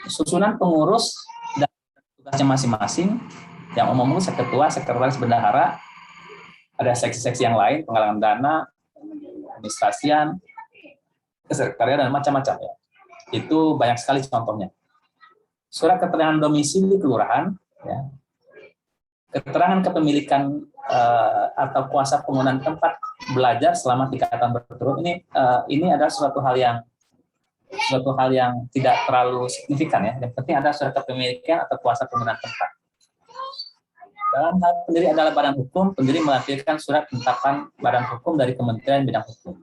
susunan pengurus dan tugasnya masing-masing. Yang umum ketua, sekretaris, bendahara, ada seksi-seksi yang lain, penggalangan dana, administrasian, sekretariat dan macam-macam, ya. Itu banyak sekali contohnya. Surat keterangan domisili kelurahan, ya, keterangan kepemilikan atau kuasa penggunaan tempat belajar selama 3 tahun berturut, ini adalah suatu hal yang tidak terlalu signifikan, ya. Yang penting ada surat kepemilikan atau kuasa penggunaan tempat. Dalam hal pendiri adalah badan hukum, pendiri melampirkan surat penetapan badan hukum dari Kementerian Bidang Hukum.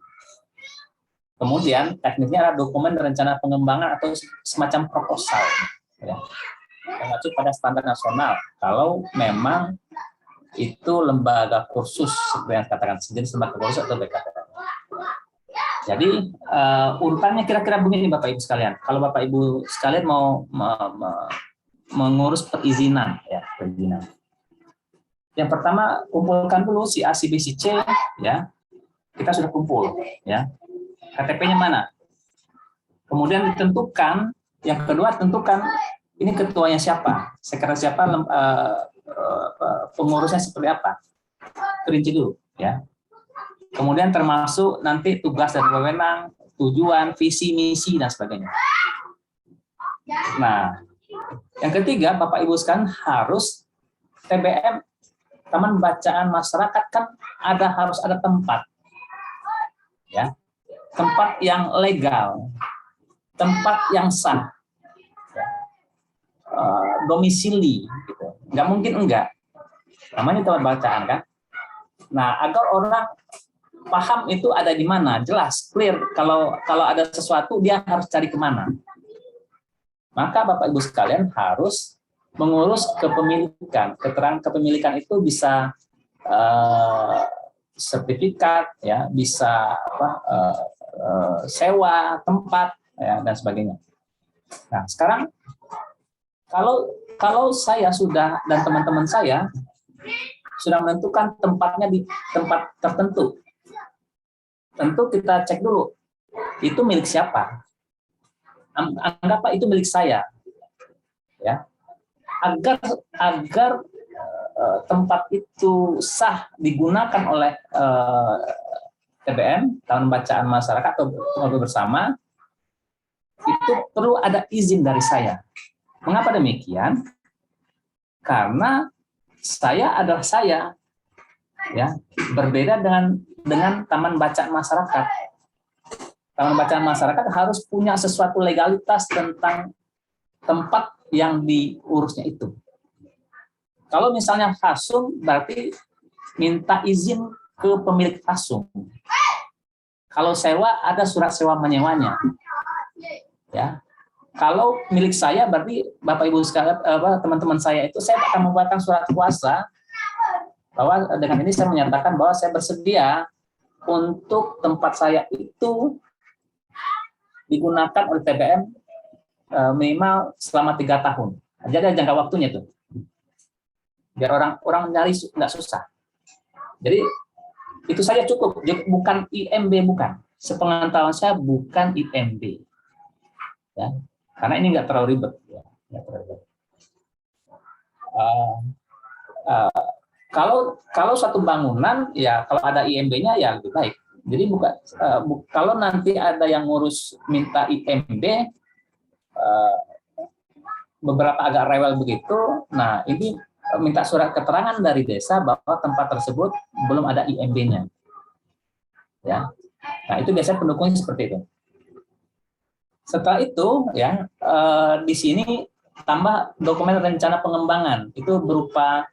Kemudian tekniknya adalah dokumen rencana pengembangan atau semacam proposal, ya, mengacu pada standar nasional. Kalau memang itu lembaga kursus seperti yang katakan sejenis lembaga kursus atau BKT. Jadi urutannya kira-kira begini Bapak Ibu sekalian. Kalau Bapak Ibu sekalian mau mengurus perizinan, ya, perizinan. Yang pertama kumpulkan dulu si A, si B, si C, ya. Kita sudah kumpul, ya. KTP-nya mana? Kemudian ditentukan. Yang kedua tentukan ini ketuanya siapa, sekretaris siapa, pengurusnya seperti apa. Perinci dulu, ya. Kemudian termasuk nanti tugas dan wewenang, tujuan, visi, misi, dan sebagainya. Nah, yang ketiga, Bapak Ibu sekalian harus TBM, Taman Bacaan Masyarakat, kan harus ada tempat, ya, tempat yang legal, tempat yang sah, ya. Domisili, gitu. Nggak mungkin enggak. Namanya taman bacaan, kan. Nah, agar orang paham itu ada di mana, jelas, clear. Kalau ada sesuatu dia harus cari kemana. Maka Bapak Ibu sekalian harus mengurus kepemilikan. Keterangan kepemilikan itu bisa sertifikat, ya, bisa sewa tempat, ya, dan sebagainya. Nah, sekarang kalau saya sudah dan teman-teman saya sudah menentukan tempatnya di tempat tertentu, tentu kita cek dulu itu milik siapa. Anggap itu milik saya, ya. Agar tempat itu sah digunakan oleh TBM, Taman Bacaan Masyarakat atau pengobrol bersama, itu perlu ada izin dari saya. Mengapa demikian? Karena saya adalah saya, ya, berbeda dengan Taman Bacaan Masyarakat. Taman Bacaan Masyarakat harus punya sesuatu legalitas tentang tempat yang diurusnya itu. Kalau misalnya fasum, berarti minta izin ke pemilik fasum. Kalau sewa, ada surat sewa menyewanya. Ya. Kalau milik saya, berarti Bapak Ibu sekalian, teman-teman saya itu, saya akan membuatkan surat kuasa bahwa dengan ini saya menyatakan bahwa saya bersedia untuk tempat saya itu digunakan oleh TBM minimal selama 3 tahun. Jadi ada jangka waktunya tuh. Biar orang nyari nggak susah. Jadi itu saja cukup, bukan IMB, bukan. Sepengetahuan saya bukan IMB. Ya. Karena ini nggak terlalu ribet. Ya. Nggak terlalu ribet. Kalau satu bangunan, ya kalau ada IMB-nya ya lebih baik. Jadi kalau nanti ada yang ngurus minta IMB, beberapa agak rewel begitu. Nah, ini minta surat keterangan dari desa bahwa tempat tersebut belum ada IMB-nya. Ya. Nah, itu biasanya pendukungnya seperti itu. Setelah itu, ya, di sini tambah dokumen rencana pengembangan. Itu berupa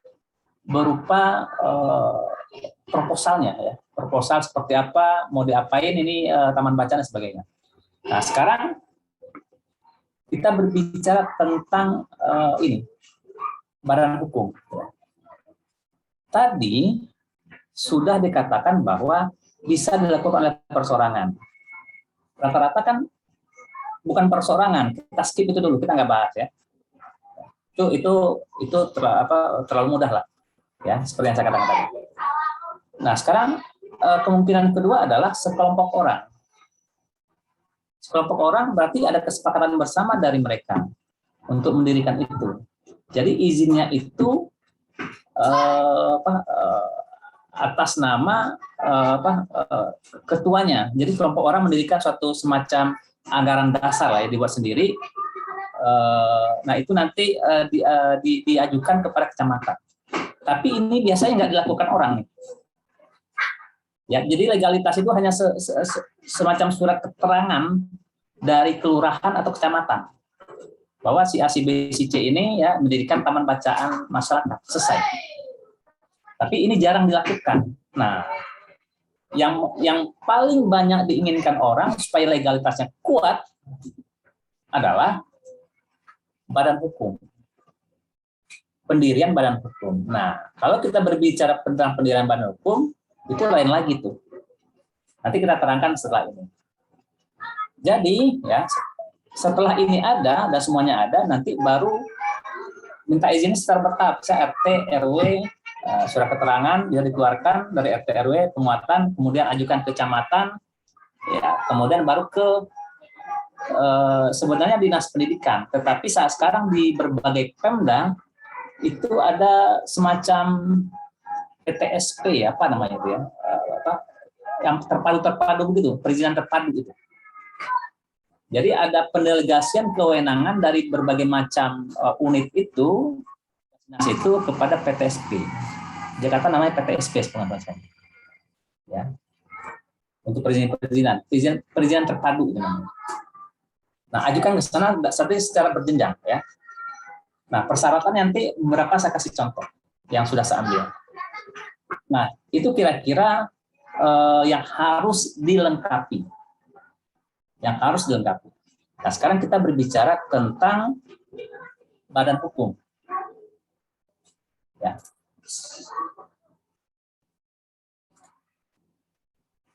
proposalnya, ya. Proposal seperti apa, mau diapain ini taman bacaan dan sebagainya. Nah, sekarang kita berbicara tentang ini badan hukum. Tadi sudah dikatakan bahwa bisa dilakukan oleh perseorangan. Rata-rata kan bukan perseorangan, kita skip itu dulu, kita nggak bahas ya. Itu terlalu mudah lah, ya seperti yang saya katakan tadi. Nah sekarang kemungkinan kedua adalah sekelompok orang. Sekelompok orang berarti ada kesepakatan bersama dari mereka untuk mendirikan itu. Jadi izinnya itu atas nama ketuanya. Jadi kelompok orang mendirikan suatu semacam anggaran dasar lah ya, dibuat sendiri. Nah itu nanti diajukan kepada kecamatan. Tapi ini biasanya nggak dilakukan orang nih. Ya, jadi legalitas itu hanya semacam surat keterangan dari kelurahan atau kecamatan bahwa si A, si B, si C ini ya mendirikan taman bacaan masyarakat, selesai. Tapi ini jarang dilakukan. Nah, yang paling banyak diinginkan orang supaya legalitasnya kuat adalah badan hukum. Pendirian badan hukum. Nah, kalau kita berbicara tentang pendirian badan hukum, itu lain lagi tuh. Nanti kita terangkan setelah ini. Jadi, ya, setelah ini ada dan semuanya ada, nanti baru minta izin secara bertahap. Saya RT, RW, surat keterangan bisa dikeluarkan dari RT, RW, penguatan, kemudian ajukan ke kecamatan, ya, kemudian baru ke sebenarnya dinas pendidikan. Tetapi saat sekarang di berbagai Pemda itu ada semacam PTSP ya, apa namanya itu ya, yang terpadu begitu, perizinan terpadu gitu. Jadi ada pendelegasian kewenangan dari berbagai macam unit itu kepada PTSP. Jakarta namanya PTSP pengetahuan saya. Ya. Untuk perizinan terpadu gitu namanya. Nah, ajukan ke sana secara berjenjang ya. Nah, persyaratan nanti beberapa saya kasih contoh yang sudah saya ambil. Nah, itu kira-kira yang harus dilengkapi. Yang harus dilengkapi. Nah, sekarang kita berbicara tentang badan hukum. Ya.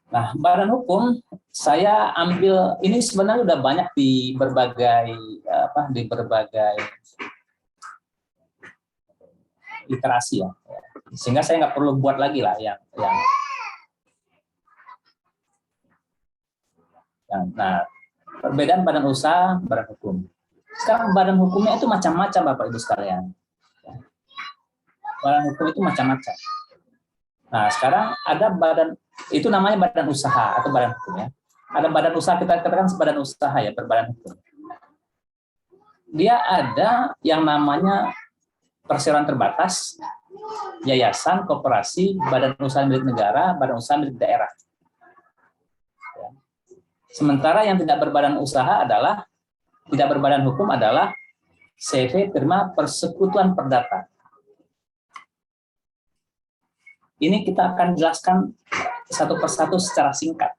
Nah, badan hukum saya ambil ini sebenarnya udah banyak di berbagai literasi ya. Sehingga saya nggak perlu buat lagi lah yang nah, perbedaan badan usaha, badan hukum. Sekarang badan hukumnya itu macam-macam Bapak Ibu sekalian. Badan hukum itu macam-macam. Nah, sekarang ada badan, itu namanya badan usaha atau badan hukum ya. Ada badan usaha, kita katakan badan usaha ya, berbadan hukum. Dia ada yang namanya perseroan terbatas, yayasan, koperasi, badan usaha milik negara, badan usaha milik daerah. Sementara yang tidak berbadan usaha adalah, tidak berbadan hukum adalah CV firma persekutuan perdata. Ini kita akan jelaskan satu persatu secara singkat,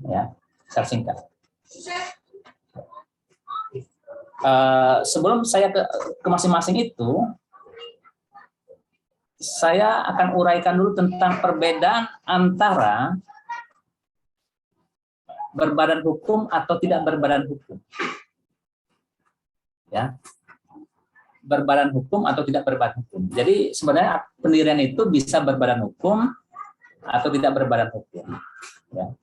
ya, secara singkat. Sebelum saya ke masing-masing itu, saya akan uraikan dulu tentang perbedaan antara berbadan hukum atau tidak berbadan hukum. Ya. Berbadan hukum atau tidak berbadan hukum. Jadi sebenarnya pendirian itu bisa berbadan hukum atau tidak berbadan hukum. Ya.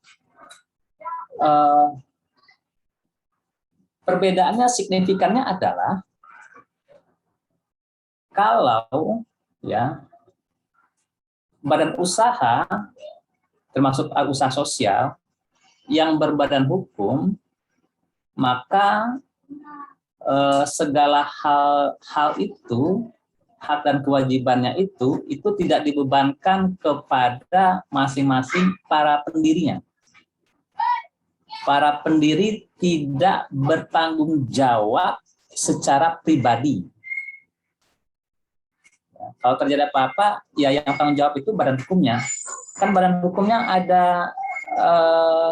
Perbedaannya signifikannya adalah kalau ya badan usaha termasuk usaha sosial yang berbadan hukum, maka segala hal itu, hak dan kewajibannya itu tidak dibebankan kepada masing-masing para pendirinya. Para pendiri tidak bertanggung jawab secara pribadi. Kalau terjadi apa-apa, ya yang tanggung jawab itu badan hukumnya. Kan badan hukumnya ada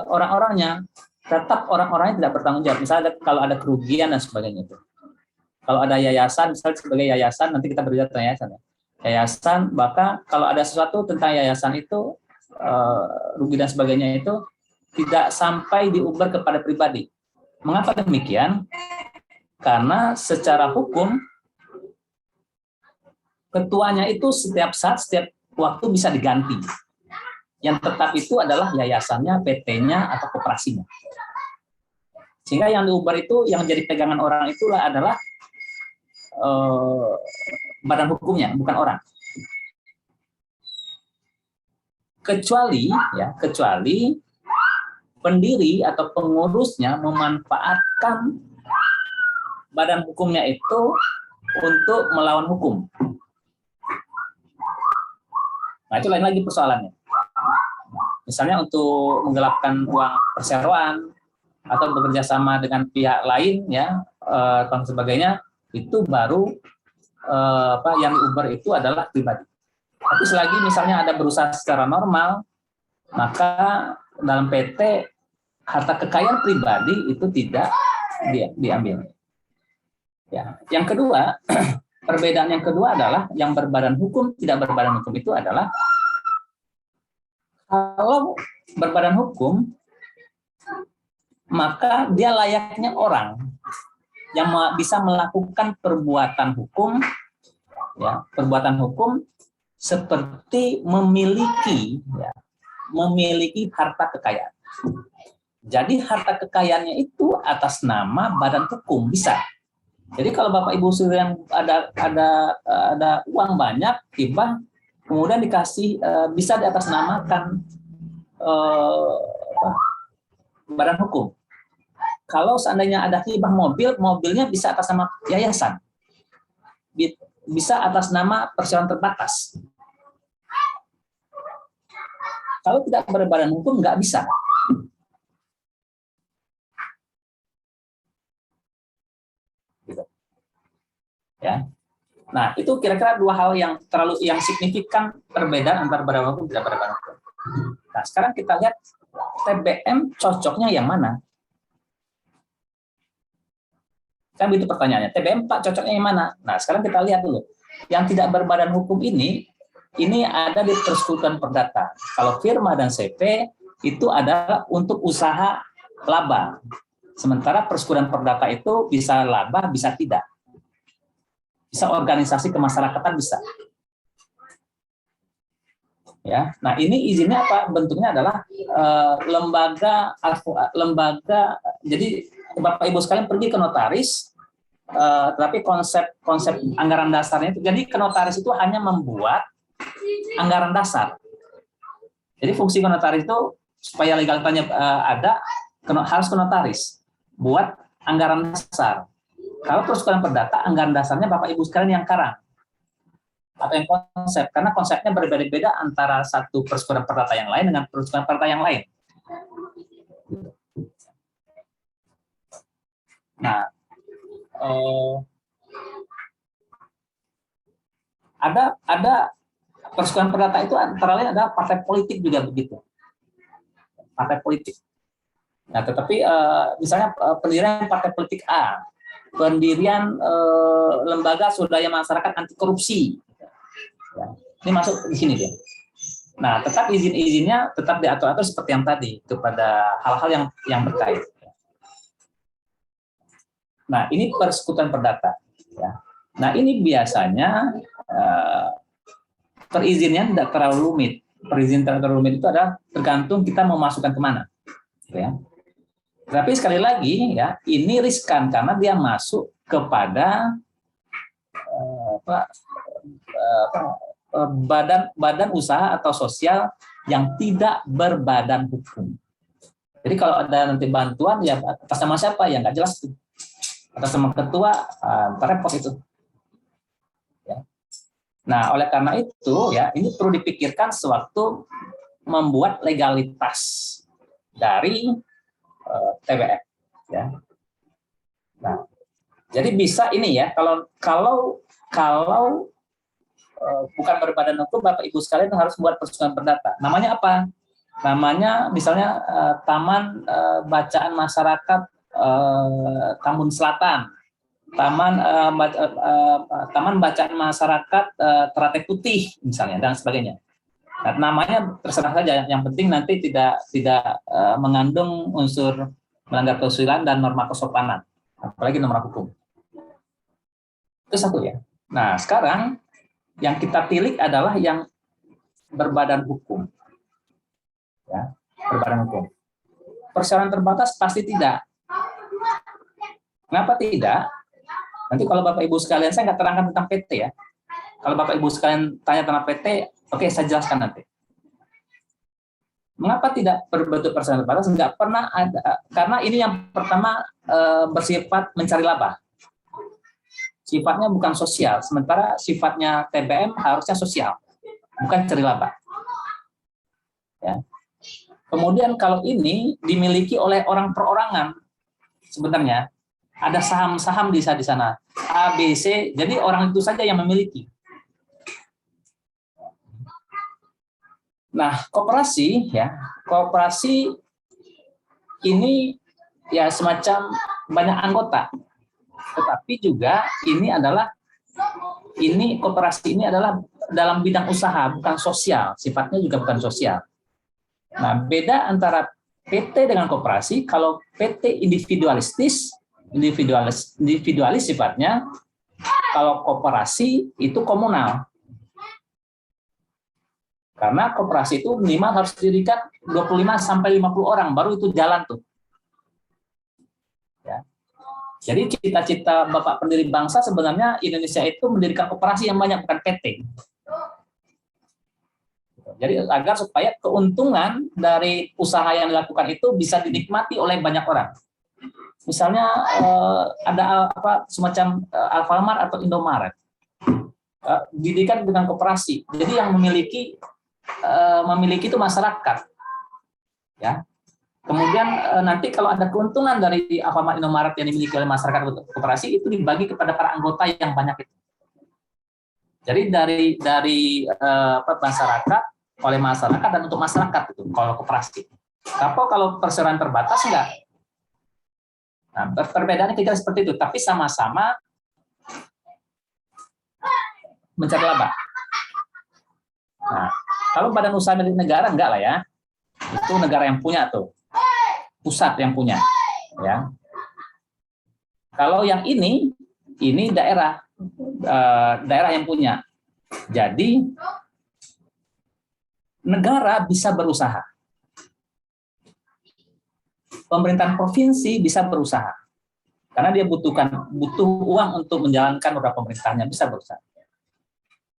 orang-orangnya, tetap orang-orangnya tidak bertanggung jawab. Misalnya kalau ada kerugian dan sebagainya itu. Kalau ada yayasan, misalnya sebagai yayasan, nanti kita berbicara tentang yayasan. Yayasan, maka kalau ada sesuatu tentang yayasan itu, rugi dan sebagainya itu, tidak sampai diumbar kepada pribadi. Mengapa demikian? Karena secara hukum, ketuanya itu setiap saat, setiap waktu bisa diganti. Yang tetap itu adalah yayasannya, PT-nya, atau koperasinya. Sehingga yang diumbar itu, yang jadi pegangan orang itulah adalah badan hukumnya, bukan orang. Kecuali pendiri atau pengurusnya memanfaatkan badan hukumnya itu untuk melawan hukum. Nah, itu lain lagi persoalannya. Misalnya untuk menggelapkan uang perseroan atau bekerja sama dengan pihak lain, ya, dan sebagainya, itu baru yang diumbar itu adalah pribadi. Tapi selagi misalnya ada berusaha secara normal, maka dalam PT harta kekayaan pribadi itu tidak diambil. Ya. Yang kedua, perbedaan yang kedua adalah yang berbadan hukum, tidak berbadan hukum itu adalah kalau berbadan hukum, maka dia layaknya orang yang bisa melakukan perbuatan hukum, ya, perbuatan hukum seperti memiliki harta kekayaan. Jadi harta kekayaannya itu atas nama badan hukum bisa. Jadi kalau Bapak Ibu sekalian ada uang banyak, hibah, kemudian dikasih bisa diatasnamakan badan hukum. Kalau seandainya ada hibah mobil, mobilnya bisa atas nama yayasan, bisa atas nama perseroan terbatas. Kalau tidak berbadan hukum nggak bisa. Gitu. Ya. Nah, itu kira-kira dua hal yang signifikan perbedaan antara badan hukum dan tidak berbadan hukum. Nah, sekarang kita lihat TBM cocoknya yang mana? Kan itu pertanyaannya. TBM Pak cocoknya yang mana? Nah, sekarang kita lihat dulu. Yang tidak berbadan hukum ini ada di Persekutuan Perdata. Kalau firma dan CP itu adalah untuk usaha laba. Sementara Persekutuan Perdata itu bisa laba, bisa tidak. Bisa organisasi kemasyarakatan bisa. Ya, nah ini izinnya apa? Bentuknya adalah lembaga. Jadi Bapak Ibu sekalian pergi ke notaris, tapi konsep anggaran dasarnya itu. Jadi ke notaris itu hanya membuat anggaran dasar. Jadi fungsi ke notaris itu supaya legalitasnya ada, harus ke notaris buat anggaran dasar. Kalau Persekutuan Perdata, anggaran dasarnya Bapak Ibu sekalian yang karang. Atau yang konsep, karena konsepnya berbeda-beda antara satu Persekutuan Perdata yang lain dengan Persekutuan Perdata yang lain. Nah, ada Persekutuan Perdata itu antara lain ada partai politik juga begitu. Partai politik. Nah, tetapi misalnya pendirian partai politik A, pendirian lembaga swadaya masyarakat anti korupsi. Ya, ini masuk di sini dia. Nah, tetap izin-izinnya tetap diatur-atur seperti yang tadi kepada hal-hal yang berkait. Nah, ini Persekutuan Perdata. Ya. Nah, ini biasanya perizinannya tidak terlalu rumit. Perizinan terlalu rumit itu adalah tergantung kita mau masukkan kemana. Ya. Tapi sekali lagi, ya, ini riskan karena dia masuk kepada badan usaha atau sosial yang tidak berbadan hukum. Jadi kalau ada nanti bantuan, ya atas nama siapa? Ya nggak jelas. atas nama ketua, repot itu. Ya. Nah, oleh karena itu ya, ini perlu dipikirkan sewaktu membuat legalitas dari TBM. Ya. Nah, jadi bisa ini ya, kalau bukan berbadan hukum, Bapak Ibu sekalian harus membuat persetujuan perdata. Namanya apa? Namanya misalnya Taman Bacaan Masyarakat Tambun Selatan, Taman Bacaan Masyarakat Teratai Putih misalnya, dan sebagainya. Nah, namanya terserah saja, yang penting nanti tidak mengandung unsur melanggar kesusilaan dan norma kesopanan, apalagi norma hukum. Itu satu ya. Nah, sekarang yang kita tilik adalah yang berbadan hukum. Ya, berbadan hukum. Persyaratan terbatas pasti tidak. Kenapa tidak? Nanti kalau Bapak Ibu sekalian, saya nggak terangkan tentang PT ya. Kalau Bapak Ibu sekalian tanya tentang PT, oke, saya jelaskan nanti. Mengapa tidak berbentuk persyaratan terbatas? Nggak pernah ada, karena ini yang pertama bersifat mencari laba. Sifatnya bukan sosial, sementara sifatnya TBM harusnya sosial, bukan cari laba. Ya. Kemudian kalau ini dimiliki oleh orang perorangan, sebenarnya ada saham-saham di sana, A, B, C, jadi orang itu saja yang memiliki. Nah, koperasi ini ya semacam banyak anggota. Tetapi juga koperasi ini adalah dalam bidang usaha, bukan sosial, sifatnya juga bukan sosial. Nah, beda antara PT dengan koperasi, kalau PT individualis sifatnya, kalau koperasi itu komunal. Karena koperasi itu minimal harus didirikan 25-50 orang, baru itu jalan tuh. Ya. Jadi cita-cita Bapak pendiri bangsa sebenarnya Indonesia itu mendirikan koperasi yang banyak, bukan PT. Jadi agar supaya keuntungan dari usaha yang dilakukan itu bisa dinikmati oleh banyak orang. Misalnya ada semacam Alfamart atau Indomaret, didirikan dengan koperasi. Jadi yang memiliki itu masyarakat. Ya. Kemudian nanti kalau ada keuntungan dari Alfamart Indomaret yang dimiliki oleh masyarakat atau koperasi, itu dibagi kepada para anggota yang banyak itu. Jadi dari masyarakat, oleh masyarakat dan untuk masyarakat itu kalau koperasi. Tapi kalau perseroan terbatas enggak. Nah, perbedaannya kira seperti itu, tapi sama-sama mencari laba. Nah, kalau badan usaha milik negara enggak lah ya. Itu negara yang punya tuh. Pusat yang punya, ya. Kalau yang ini daerah yang punya. Jadi negara bisa berusaha, pemerintahan provinsi bisa berusaha, karena dia butuh uang untuk menjalankan roda pemerintahnya, bisa berusaha.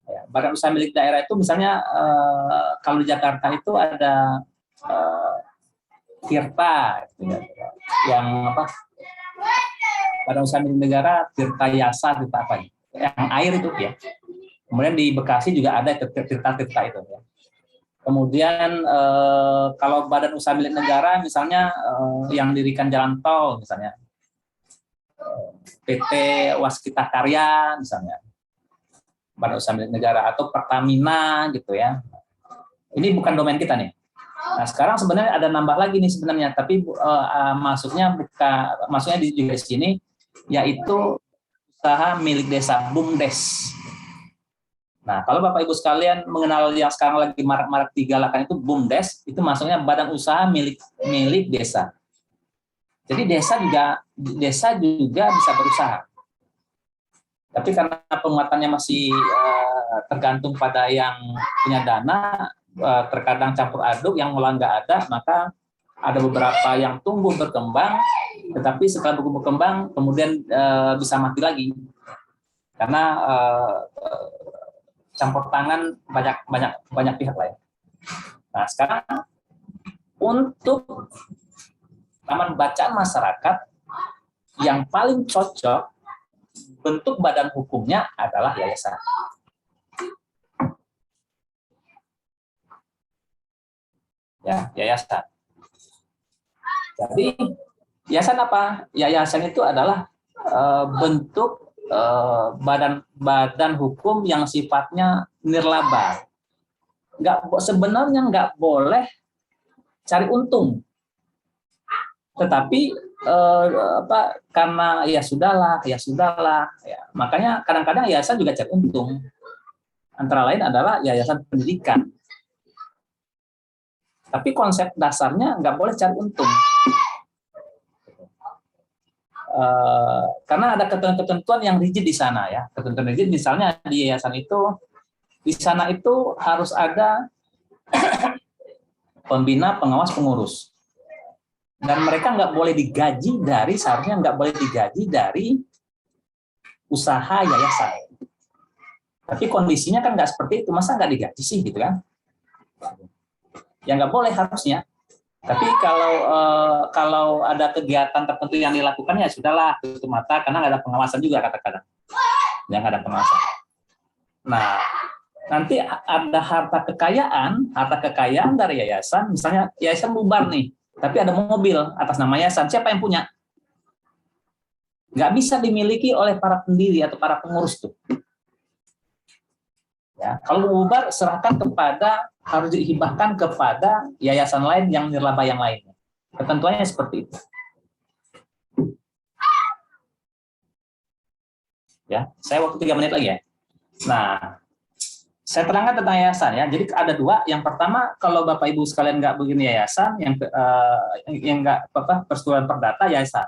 Ya, badan usaha milik daerah itu misalnya kalau di Jakarta itu ada Tirta, yang badan usaha milik negara, Tirta Yasa, Tirta apa yang air itu ya. Kemudian di Bekasi juga ada Tirta itu ya. Kemudian kalau badan usaha milik negara misalnya yang dirikan jalan tol misalnya PT Waskita Karya misalnya, badan usaha milik negara, atau Pertamina gitu ya. Ini bukan domain kita nih. Nah, sekarang sebenarnya ada nambah lagi nih sebenarnya, tapi maksudnya juga di sini, yaitu usaha milik desa, BUMDes. Nah, kalau Bapak Ibu sekalian mengenal yang sekarang lagi marak-marak digalakan itu BUMDes, itu maksudnya badan usaha milik desa. Jadi desa juga bisa berusaha. Tapi karena penguatannya masih tergantung pada yang punya dana, terkadang campur aduk, yang mulai nggak ada, maka ada beberapa yang tumbuh berkembang, tetapi setelah berkembang kemudian bisa mati lagi karena campur tangan banyak pihak lain. Nah, sekarang untuk taman bacaan masyarakat yang paling cocok bentuk badan hukumnya adalah yayasan. Ya, yayasan. Jadi yayasan apa? Yayasan itu adalah bentuk badan hukum yang sifatnya nirlaba. Sebenarnya nggak boleh cari untung, tetapi karena ya sudahlah, ya, makanya kadang-kadang yayasan juga cari untung. Antara lain adalah yayasan pendidikan. Tapi konsep dasarnya nggak boleh cari untung. Karena ada ketentuan yang rigid di sana ya. Ketentuan rigid misalnya di yayasan itu, di sana itu harus ada pembina, pengawas, pengurus. Dan mereka nggak boleh digaji dari, seharusnya nggak boleh digaji dari usaha yayasan. Tapi kondisinya kan nggak seperti itu, masa nggak digaji sih gitu kan? Ya nggak boleh harusnya. Tapi kalau ada kegiatan tertentu yang dilakukan ya sudahlah, tutup mata karena nggak ada pengawasan juga kadang-kadang. Yang nggak ada pengawasan. Nah, nanti ada harta kekayaan dari yayasan, misalnya yayasan bubar nih, tapi ada mobil atas nama yayasan, siapa yang punya? Nggak bisa dimiliki oleh para pendiri atau para pengurus tuh. Ya, kalau bubar serahkan kepada, harus dihibahkan kepada yayasan lain yang nirlaba yang lainnya. Ketentuannya seperti itu. Ya, saya waktu 3 menit lagi ya. Nah, saya terangkan tentang yayasan ya. Jadi ada 2. Yang pertama, kalau Bapak Ibu sekalian nggak begini yayasan, yang nggak persetujuan perdata yayasan.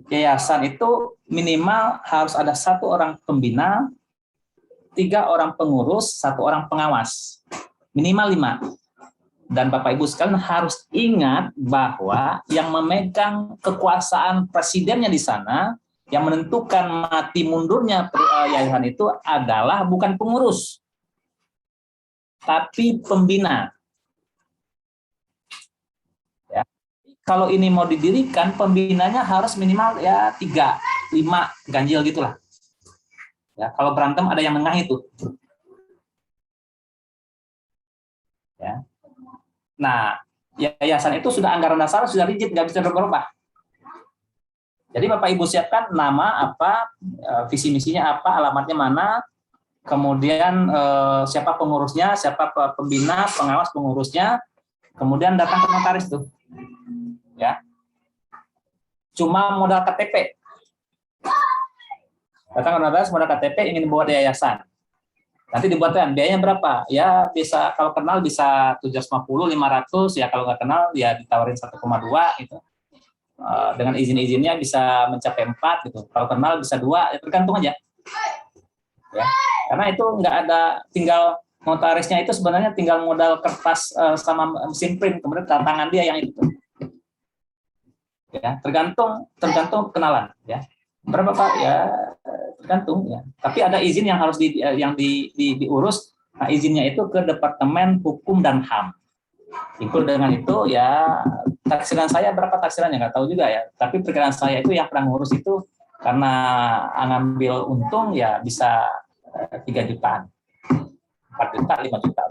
Yayasan itu minimal harus ada 1 orang pembina, 3 orang pengurus, 1 orang pengawas, minimal 5. Dan Bapak Ibu sekalian harus ingat bahwa yang memegang kekuasaan presidennya di sana, yang menentukan mati mundurnya yayasan itu adalah bukan pengurus, tapi pembina. Ya. Kalau ini mau didirikan, pembinanya harus minimal ya 3, 5 ganjil gitulah. Ya, kalau berantem ada yang nengah itu. Ya. Nah, yayasan itu sudah anggaran dasar sudah rigid, nggak bisa berubah. Jadi Bapak Ibu siapkan nama apa, visi misinya apa, alamatnya mana, kemudian siapa pengurusnya, siapa pembina, pengawas pengurusnya, kemudian datang ke notaris tuh. Ya. Cuma modal KTP. Datang ke notaris, modal KTP, ingin buat yayasan. Nanti dibuatkan, biayanya berapa? Ya bisa, kalau kenal bisa 750, 500, ya kalau nggak kenal ya ditawarin 1,2 gitu. Dengan izin-izinnya bisa mencapai 4 gitu. Kalau kenal bisa 2, ya tergantung aja. Ya. Karena itu nggak ada, tinggal notarisnya itu sebenarnya tinggal modal kertas sama mesin print, kemudian tangan dia yang itu. Ya, tergantung kenalan ya. Berapa Pak? Ya tergantung ya. Tapi ada izin yang harus diurus. Nah, izinnya itu ke Departemen Hukum dan HAM. Ikut dengan itu ya, taksiran saya berapa taksirannya nggak tahu juga ya. Tapi perkiraan saya itu yang pernah ngurus itu karena ngambil untung ya bisa 3 jutaan. 4 juta, 5 juta.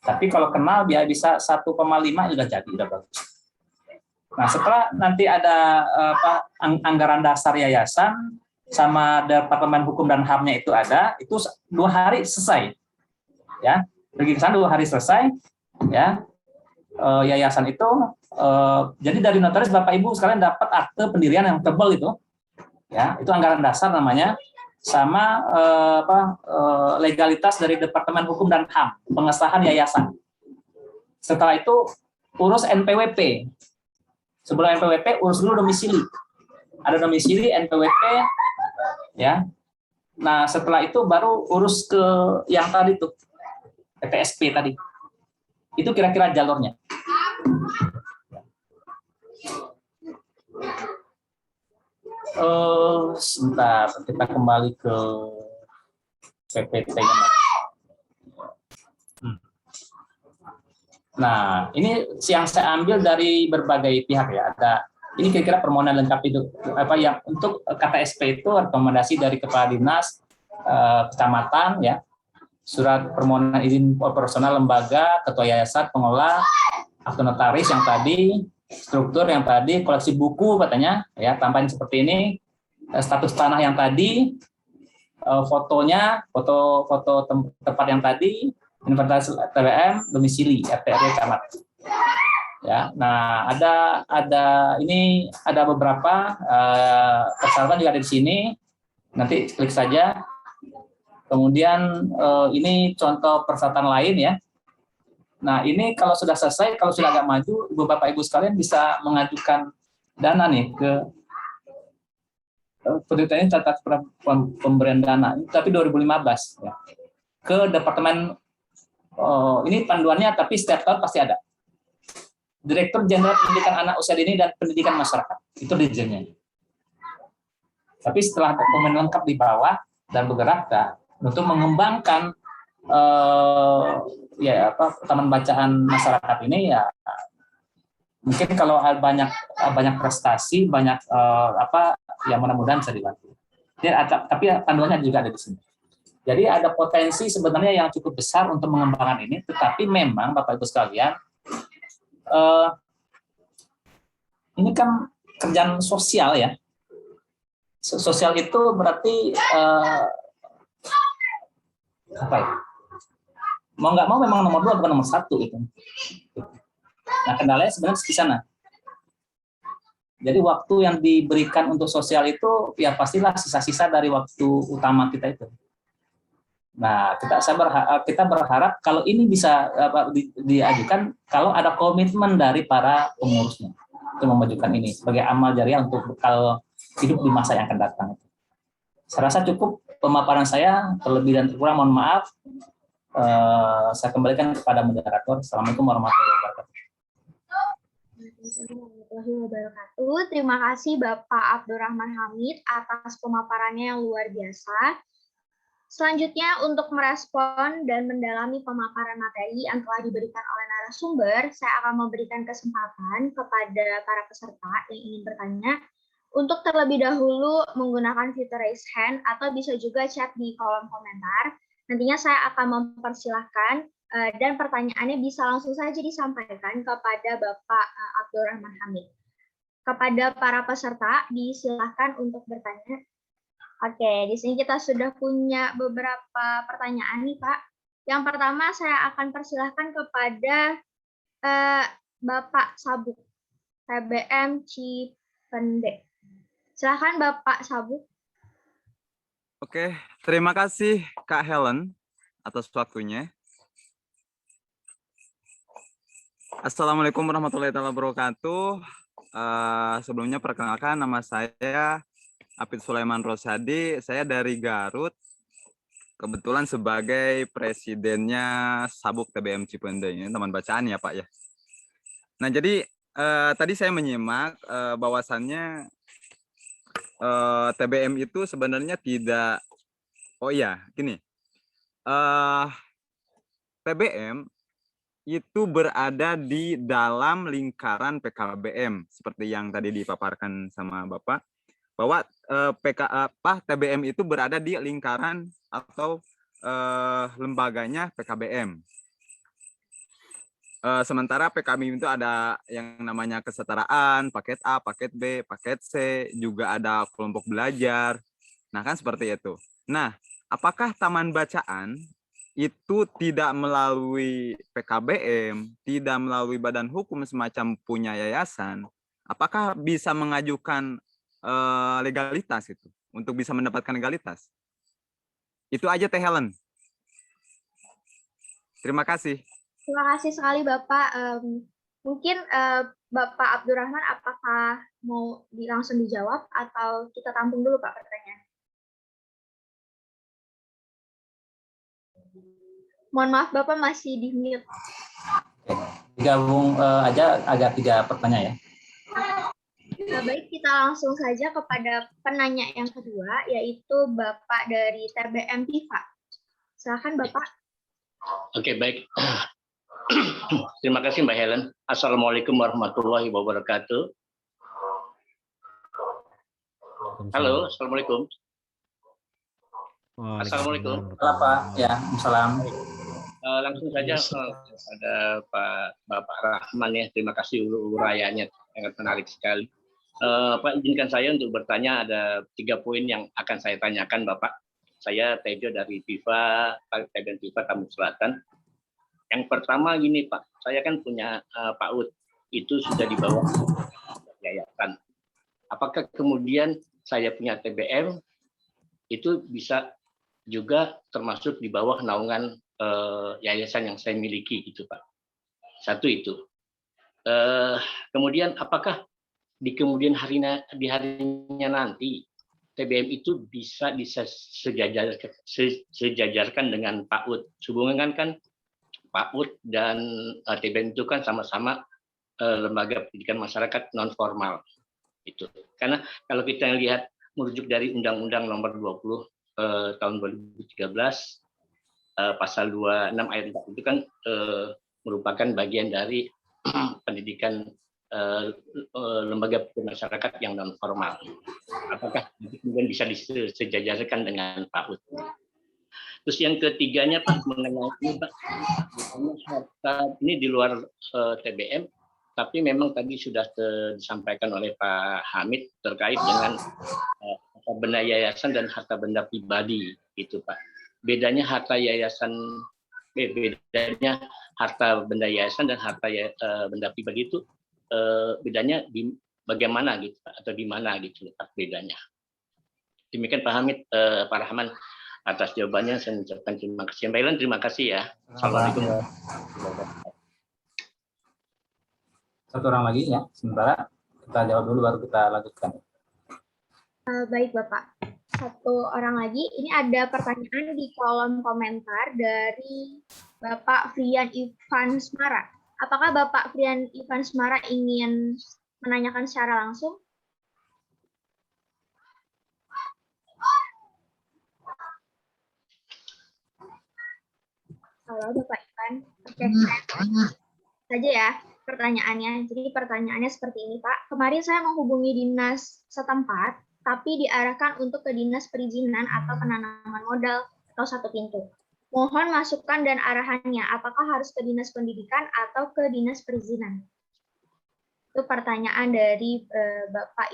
Tapi kalau kenal dia bisa 1,5 sudah jadi, udah bagus. Nah, setelah nanti ada anggaran dasar yayasan sama Departemen Hukum dan HAM-nya itu ada, itu 2 hari selesai. Ya, pergi ke sana 2 hari selesai. Ya, yayasan itu jadi dari notaris Bapak Ibu sekalian dapat akte pendirian yang tebal itu. Ya, itu anggaran dasar namanya, sama legalitas dari Departemen Hukum dan HAM, pengesahan yayasan. Setelah itu urus NPWP. Sebelum NPWP urus dulu domisili. Ada domisili, NPWP, ya. Nah setelah itu baru urus ke yang tadi tuh, PTSP tadi. Itu kira-kira jalurnya. Sebentar, kita kembali ke PPT-nya. Nah, ini yang saya ambil dari berbagai pihak ya. Ini kira-kira permohonan lengkap itu apa yang untuk kata SP itu rekomendasi dari kepala dinas kecamatan ya, surat permohonan izin operasional lembaga, ketua yayasan, pengelola, akte notaris yang tadi, struktur yang tadi, koleksi buku katanya ya, tambahan seperti ini, status tanah yang tadi, fotonya, foto tempat yang tadi, inventaris TBM, domisili RT RW camat. Ya, nah ini ada beberapa persyaratan juga ada di sini. Nanti klik saja. Kemudian ini contoh persyaratan lain ya. Nah, ini kalau sudah selesai, kalau sudah agak maju, Bapak Ibu sekalian bisa mengajukan dana nih ke penelitian catat pemberian dana, tapi 2015 ya. Ke departemen ini panduannya, tapi setiap tahun pasti ada. Direktur Jenderal Pendidikan Anak Usia Dini dan Pendidikan Masyarakat, itu dirjennya. Tapi setelah dokumen lengkap di bawah dan bergerak untuk mengembangkan taman bacaan masyarakat ini ya, mungkin kalau banyak prestasi, banyak yang mudah-mudahan bisa dibantu. Tapi panduannya juga ada di sini. Jadi ada potensi sebenarnya yang cukup besar untuk mengembangkan ini, tetapi memang Bapak Ibu sekalian, ini kan kerjaan sosial ya. Sosial itu berarti apa ya? Mau nggak mau memang nomor 2 bukan nomor 1 itu. Nah, kendalanya sebenarnya di sana. Jadi waktu yang diberikan untuk sosial itu ya pastilah sisa-sisa dari waktu utama kita itu. Nah, kita berharap kalau ini bisa diajukan kalau ada komitmen dari para pengurusnya untuk memajukan ini sebagai amal jariah untuk bekal hidup di masa yang akan datang. Saya rasa cukup pemaparan saya, terlebih dan terkurang mohon maaf. Saya kembalikan kepada moderator. Assalamualaikum warahmatullahi wabarakatuh. Terima kasih Bapak Abdurrahman Hamid atas pemaparannya yang luar biasa. Selanjutnya, untuk merespon dan mendalami pemaparan materi yang telah diberikan oleh narasumber, saya akan memberikan kesempatan kepada para peserta yang ingin bertanya untuk terlebih dahulu menggunakan fitur raise hand atau bisa juga chat di kolom komentar. Nantinya saya akan mempersilahkan dan pertanyaannya bisa langsung saja disampaikan kepada Bapak Abdurrahman Hamid. Kepada para peserta, disilahkan untuk bertanya. Oke, di sini kita sudah punya beberapa pertanyaan nih, Pak. Yang pertama saya akan persilahkan kepada Bapak Sabuk, TBM Cipende. Silakan Bapak Sabuk. Oke, terima kasih Kak Helen atas waktunya. Assalamualaikum warahmatullahi wabarakatuh. Sebelumnya perkenalkan, nama saya Apit Sulaiman Rosadi, saya dari Garut, kebetulan sebagai presidennya Sabuk TBM Cipende, ini teman bacaan ya Pak ya. Nah jadi tadi saya menyimak bahwasannya TBM itu sebenarnya tidak, gini, TBM itu berada di dalam lingkaran PKBM, seperti yang tadi dipaparkan sama Bapak, bahwa TBM itu berada di lingkaran atau lembaganya PKBM. Sementara PKBM itu ada yang namanya kesetaraan, paket A, paket B, paket C, juga ada kelompok belajar. Nah, kan seperti itu. Nah, apakah taman bacaan itu tidak melalui PKBM, tidak melalui badan hukum semacam punya yayasan, apakah bisa mengajukan legalitas itu untuk bisa mendapatkan legalitas? Itu aja Teh Helen. Terima kasih. Terima kasih sekali Bapak. Mungkin Bapak Abdurrahman apakah mau langsung dijawab atau kita tampung dulu Pak pertanyaan? Mohon maaf Bapak masih di mute. Gabung aja agak 3 pertanyaan ya. Baik, kita langsung saja kepada penanya yang kedua, yaitu Bapak dari TBM PIFA. Silakan Bapak. Oke, baik. Terima kasih Mbak Helen. Assalamualaikum warahmatullahi wabarakatuh. Halo, Assalamualaikum. Waalaikumsalam. Apa? Ya, salam. Langsung saja pada Bapak Rahman ya. Terima kasih urayanya, sangat menarik sekali. Pak, izinkan saya untuk bertanya, ada 3 poin yang akan saya tanyakan Bapak. Saya Tejo dari FIFA, TBM FIFA Tambun Selatan. Yang pertama gini Pak, saya kan punya PAUD, itu sudah di bawah yayasan. Apakah kemudian saya punya TBM itu bisa juga termasuk di bawah naungan yayasan yang saya miliki gitu Pak? Satu itu. Kemudian apakah di kemudian harinya nanti TBM itu bisa sejajarkan dengan PAUD? Hubungan kan PAUD dan TBM itu kan sama-sama lembaga pendidikan masyarakat non formal itu. Karena kalau kita lihat merujuk dari Undang-Undang Nomor 20 tahun 2013 pasal 26 ayat 4 itu kan merupakan bagian dari pendidikan lembaga masyarakat yang non formal. Apakah kemudian bisa disejajarkan dengan PAUD? Terus yang ketiganya Pak, mengenai ini Pak, ini di luar TBM, tapi memang tadi sudah disampaikan oleh Pak Hamid terkait dengan harta benda yayasan dan harta benda pribadi, gitu Pak. Bedanya harta benda yayasan dan harta benda pribadi itu bedanya di bagaimana gitu Pak, atau di mana gitu Pak bedanya. Demikian Pak Hamid, Pak Rahman atas jawabannya, saya mengucapkan terima kasih. Mbak Ilan, terima kasih ya. Assalamualaikum. Satu orang lagi ya, sementara kita jawab dulu baru kita lanjutkan. Baik Bapak, satu orang lagi. Ini ada pertanyaan di kolom komentar dari Bapak Frian Ivan Smara. Apakah Bapak Frian Ivan Smara ingin menanyakan secara langsung? Halo Bapak Ivan. Oke, saja ya pertanyaannya. Jadi pertanyaannya seperti ini Pak. Kemarin saya menghubungi dinas setempat, tapi diarahkan untuk ke dinas perizinan atau penanaman modal atau satu pintu. Mohon masukan dan arahannya, apakah harus ke dinas pendidikan atau ke dinas perizinan? Itu pertanyaan dari Bapak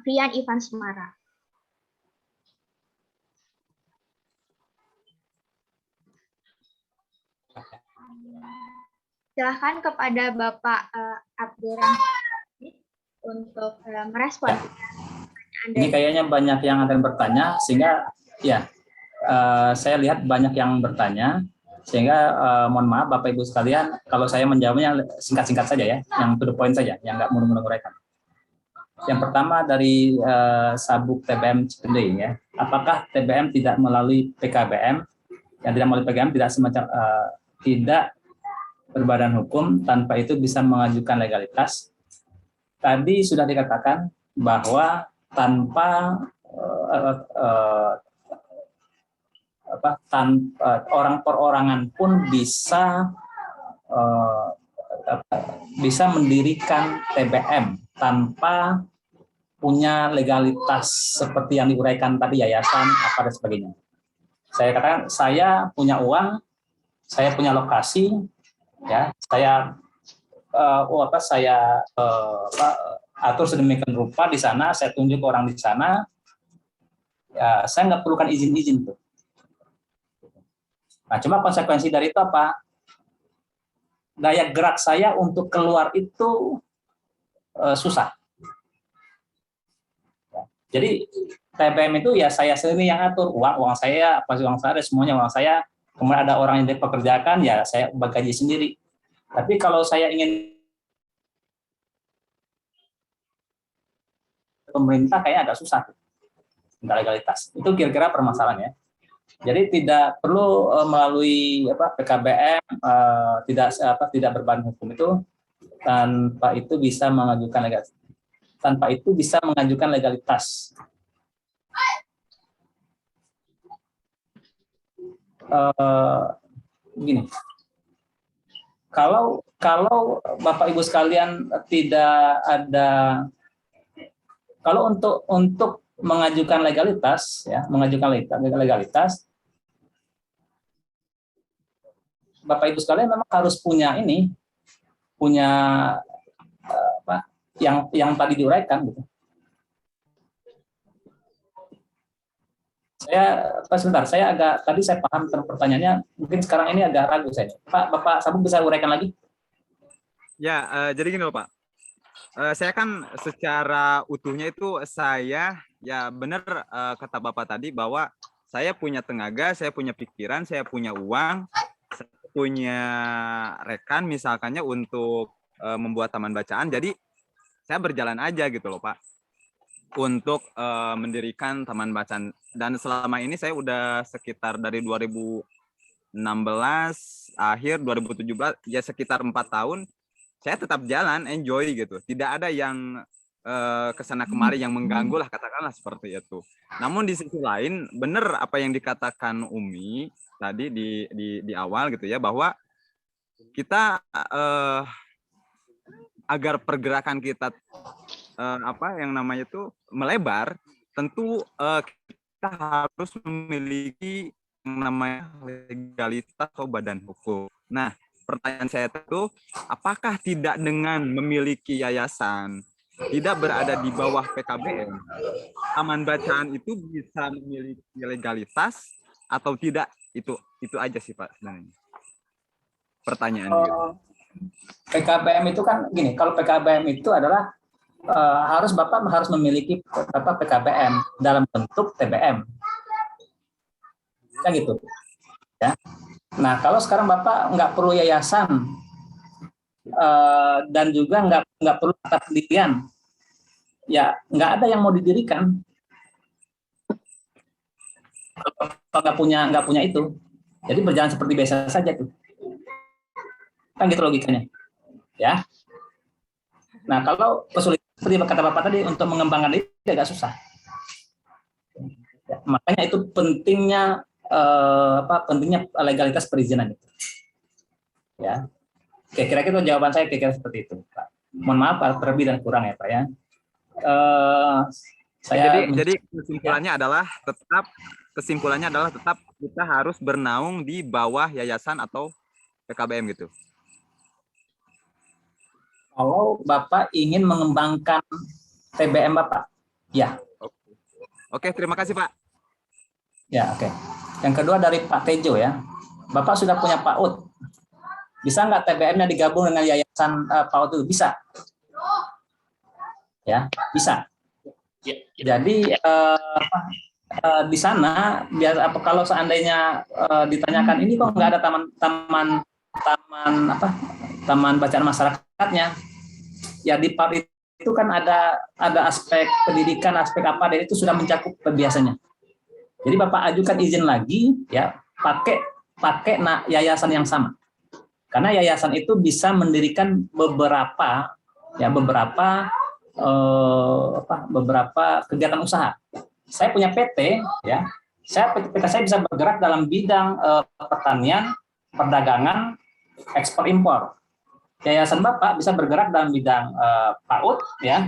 Frian Ivan Semara. Silahkan kepada Bapak Abdurrahman untuk merespon. Ini kayaknya banyak yang akan bertanya, sehingga ya saya lihat banyak yang bertanya, sehingga mohon maaf Bapak Ibu sekalian, kalau saya menjawabnya singkat-singkat saja ya, yang to the point saja, yang nggak menguraikan. Yang pertama dari Sabuk TBM Cipende ya, apakah TBM tidak melalui PKBM, yang tidak melalui PKBM tidak semacam tidak berbadan hukum, tanpa itu bisa mengajukan legalitas. Tadi sudah dikatakan bahwa tanpa orang perorangan pun bisa mendirikan TBM tanpa punya legalitas seperti yang diuraikan tadi, yayasan apa dan sebagainya. Saya katakan saya punya uang, saya punya lokasi, ya saya atur sedemikian rupa di sana, saya tunjuk orang di sana, ya saya nggak perlukan izin tuh. Nah, cuma konsekuensi dari itu apa? Daya gerak saya untuk keluar itu susah. Ya, jadi TBM itu ya saya sendiri yang atur, uang saya, semuanya uang saya. Kemudian ada orang yang dipekerjakan, ya saya gaji sendiri. Tapi kalau saya ingin pemerintah kayaknya agak susah, nggak legalitas. Itu kira-kira permasalahannya. Jadi tidak perlu melalui PKBM, tidak berbadan hukum itu, tanpa itu bisa mengajukan legalitas. Tanpa itu bisa mengajukan legalitas. Begini. Kalau Bapak Ibu sekalian tidak ada, kalau untuk mengajukan legalitas, ya, legalitas, Bapak Ibu sekalian memang harus punya yang tadi diuraikan gitu. Sebentar, tadi saya paham pertanyaannya, mungkin sekarang ini agak ragu saya. Bapak Sabung bisa uraikan lagi? Ya, jadi gini loh Pak. Saya kan secara utuhnya itu ya benar kata Bapak tadi bahwa saya punya tenaga, saya punya pikiran, saya punya uang, saya punya rekan misalkannya untuk membuat taman bacaan. Jadi saya berjalan aja gitu loh Pak untuk mendirikan taman bacaan. Dan selama ini saya udah sekitar dari 2016 akhir 2017 ya sekitar 4 tahun saya tetap jalan, enjoy gitu. Tidak ada yang kesana kemari yang mengganggu lah, katakanlah seperti itu. Namun di sisi lain benar apa yang dikatakan Umi tadi di awal gitu ya, bahwa kita agar pergerakan kita melebar, tentu kita harus memiliki yang namanya legalitas atau badan hukum. Nah, pertanyaan saya itu, apakah tidak dengan memiliki yayasan, tidak berada di bawah PKBM, taman bacaan itu bisa memiliki legalitas atau tidak? Itu aja sih Pak sebenarnya. Pertanyaan gitu. PKBM itu kan gini, kalau PKBM itu adalah Bapak harus memiliki PKBM dalam bentuk TBM, kan gitu, ya. Nah, kalau sekarang Bapak nggak perlu yayasan dan juga nggak perlu akta pendirian, ya nggak ada yang mau didirikan. Kalau nggak punya itu, jadi berjalan seperti biasa saja tuh, kan gitu logikanya, ya. Nah, kalau kesulitan seperti kata Bapak tadi untuk mengembangkan itu agak susah. Ya, makanya itu pentingnya legalitas perizinan itu. Ya. Oke, kira-kira jawaban saya kira-kira seperti itu, Pak. Mohon maaf terlebih dan kurang ya, Pak ya. Jadi kesimpulannya adalah tetap kita harus bernaung di bawah yayasan atau PKBM gitu. Kalau Bapak ingin mengembangkan TBM Bapak, ya. Oke, terima kasih Pak. Ya, oke. Yang kedua dari Pak Tejo ya. Bapak sudah punya PAUD. Bisa nggak TBM-nya digabung dengan yayasan PAUD itu? Bisa. Ya, bisa. Jadi di sana kalau seandainya ditanyakan ini kok nggak ada taman bacaan masyarakatnya, ya di PAUD itu kan ada aspek pendidikan, aspek apa, dan itu sudah mencakup biasanya. Jadi Bapak ajukan izin lagi ya, pakai yayasan yang sama, karena yayasan itu bisa mendirikan beberapa kegiatan usaha. Saya punya PT ya, PT saya bisa bergerak dalam bidang pertanian, perdagangan, ekspor impor. Yayasan Bapak bisa bergerak dalam bidang PAUD ya,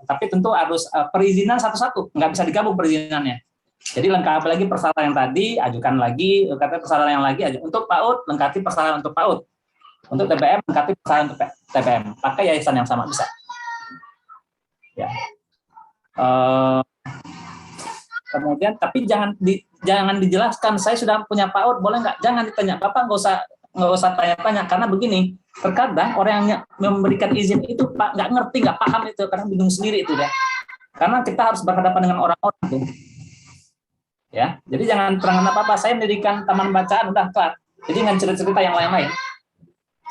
tapi tentu harus perizinan satu-satu, nggak bisa digabung perizinannya. Jadi lengkapi lagi persyaratan yang tadi, ajukan lagi, lengkapi persyaratan yang lagi, untuk PAUD lengkapi persyaratan untuk PAUD, untuk TBM lengkapi persyaratan untuk TBM, pakai yayasan yang sama bisa. Ya. Kemudian tapi jangan dijelaskan saya sudah punya PAUD boleh nggak, jangan ditanya. Bapak nggak usah tanya-tanya, karena begini, terkadang orang yang memberikan izin itu Pak nggak ngerti, nggak paham itu, karena bingung sendiri itu ya. Karena kita harus berhadapan dengan orang-orang itu. Ya, jadi jangan terangkan apa-apa, saya mendirikan taman bacaan udah kelar. Jadi jangan cerita-cerita yang lain-lain.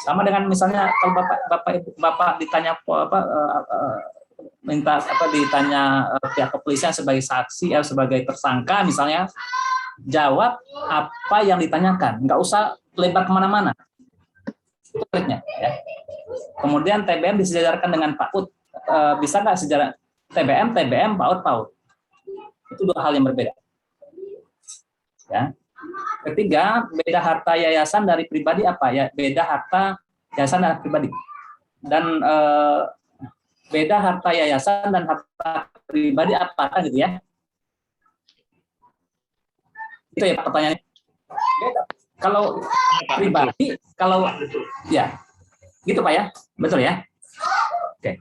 Sama dengan misalnya kalau Bapak ditanya ditanya pihak kepolisian sebagai saksi sebagai tersangka misalnya, jawab apa yang ditanyakan, nggak usah lebar kemana-mana. Itu triknya ya. Kemudian TBM disejajarkan dengan PAUD, bisa nggak sejarah TBM, PAUD. Itu dua hal yang berbeda. Ya. Ketiga, beda harta yayasan dari pribadi apa ya? Beda harta yayasan dari pribadi. Dan beda harta yayasan dan harta pribadi apa gitu ya? Itu ya pertanyaannya. Beda. Kalau pribadi, kalau ya, gitu Pak ya, betul ya? Oke.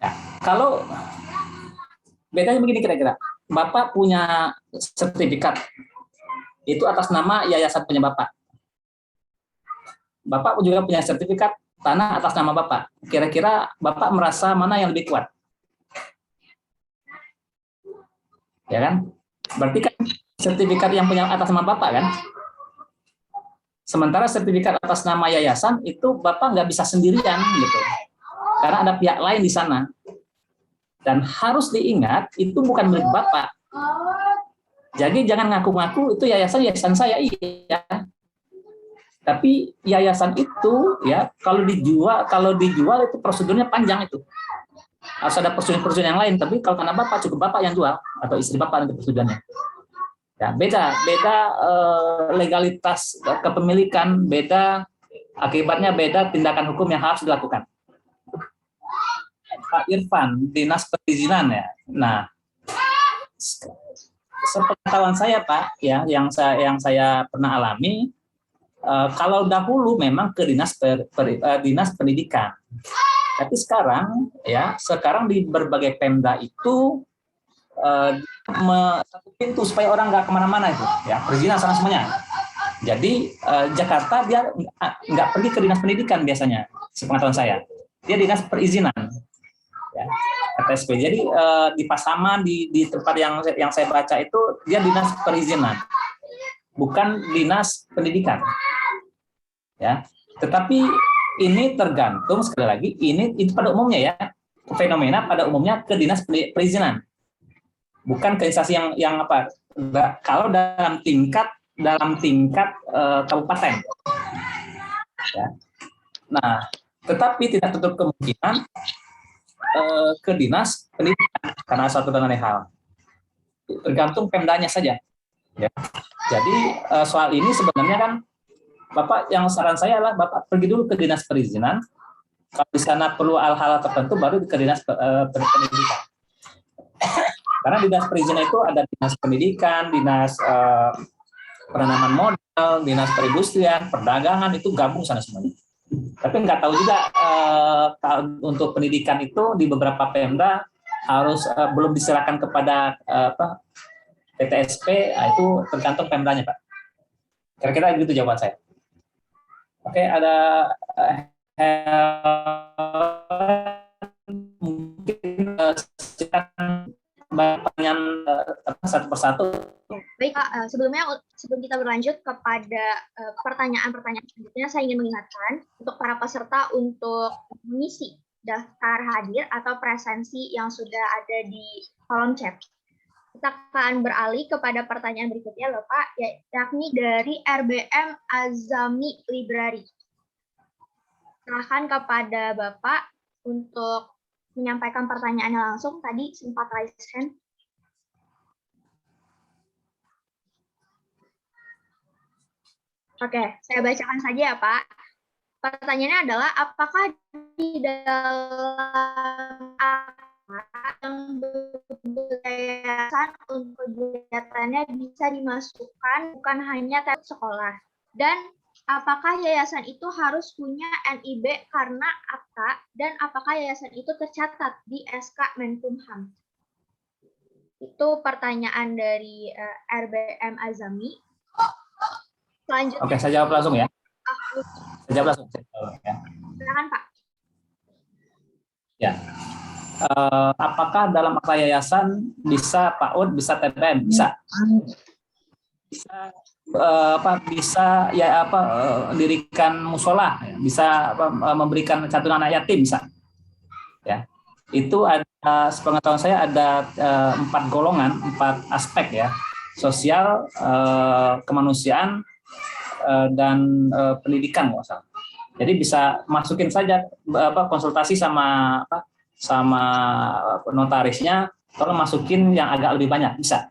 Ya, kalau bedanya begini kira-kira, Bapak punya sertifikat itu atas nama yayasan punya Bapak. Bapak juga punya sertifikat tanah atas nama Bapak. Kira-kira Bapak merasa mana yang lebih kuat? Ya kan? Berarti kan sertifikat yang punya atas nama Bapak kan? Sementara sertifikat atas nama yayasan itu Bapak nggak bisa sendirian gitu. Karena ada pihak lain di sana. Dan harus diingat itu bukan milik Bapak. Jadi jangan ngaku-ngaku itu yayasan saya, iya. Tapi yayasan itu ya kalau dijual itu prosedurnya panjang itu. Harus ada prosedur yang lain, tapi kalau karena Bapak cukup Bapak yang jual atau istri Bapak untuk prosedurnya. Ya, beda legalitas kepemilikan, beda akibatnya, beda tindakan hukum yang harus dilakukan. Pak Irfan, dinas perizinan ya. Nah, sepengetahuan saya Pak, ya yang saya pernah alami, kalau dahulu memang ke dinas pendidikan. Tapi sekarang di berbagai Pemda itu satu pintu supaya orang nggak kemana-mana itu, ya perizinan sama semuanya. Jadi Jakarta dia nggak pergi ke dinas pendidikan biasanya, sepengetahuan saya, dia dinas perizinan, ya, KTSP. Jadi di Pasaman di tempat yang saya baca itu dia dinas perizinan, bukan dinas pendidikan, ya. Tetapi ini tergantung sekali lagi, itu pada umumnya ya, fenomena pada umumnya ke dinas perizinan. Bukan ke instansi yang apa? Kalau dalam tingkat kabupaten. Ya. Nah, tetapi tidak tutup kemungkinan ke dinas pendidikan karena satu dan lain hal. Tergantung Pemdanya saja. Ya. Jadi soal ini sebenarnya kan Bapak, yang saran saya adalah Bapak pergi dulu ke dinas perizinan. Kalau di sana perlu hal-hal tertentu baru ke dinas pendidikan. Karena dinas perizinan itu ada dinas pendidikan, dinas penanaman modal, dinas perindustrian, perdagangan, itu gabung sana semuanya. Tapi nggak tahu juga untuk pendidikan itu di beberapa Pemda harus belum diserahkan kepada PTSP, itu tergantung Pemdanya Pak. Kira-kira gitu jawaban saya. Oke, ada mungkin pertanyaan satu persatu. Baik, Pak. Sebelum kita berlanjut kepada pertanyaan-pertanyaan selanjutnya, saya ingin mengingatkan untuk para peserta untuk mengisi daftar hadir atau presensi yang sudah ada di kolom chat. Kita akan beralih kepada pertanyaan berikutnya, loh Pak, yakni dari RBM Azami Library. Silahkan kepada Bapak untuk menyampaikan pertanyaannya langsung. Tadi sempat raise hand. Oke, saya bacakan saja ya Pak. Pertanyaannya adalah, apakah di dalam yang yayasan untuk kegiatannya bisa dimasukkan bukan hanya tes sekolah, dan apakah yayasan itu harus punya NIB karena akta, dan apakah yayasan itu tercatat di SK Menkumham? Itu pertanyaan dari RBM Azami. Selanjutnya. Oke, saya jawab langsung ya. Saya jawab langsung. Ya. Silakan Pak. Ya. Apakah dalam akta yayasan bisa PAUD, bisa TBM? Bisa. Bisa dirikan musola, bisa memberikan santunan anak yatim, bisa. Ya. Itu ada, sepengetahuan saya ada 4 golongan, 4 aspek ya. Sosial, kemanusiaan, dan pendidikan nggak salah. Jadi bisa masukin saja konsultasi sama notarisnya, tolong masukin yang agak lebih banyak, bisa.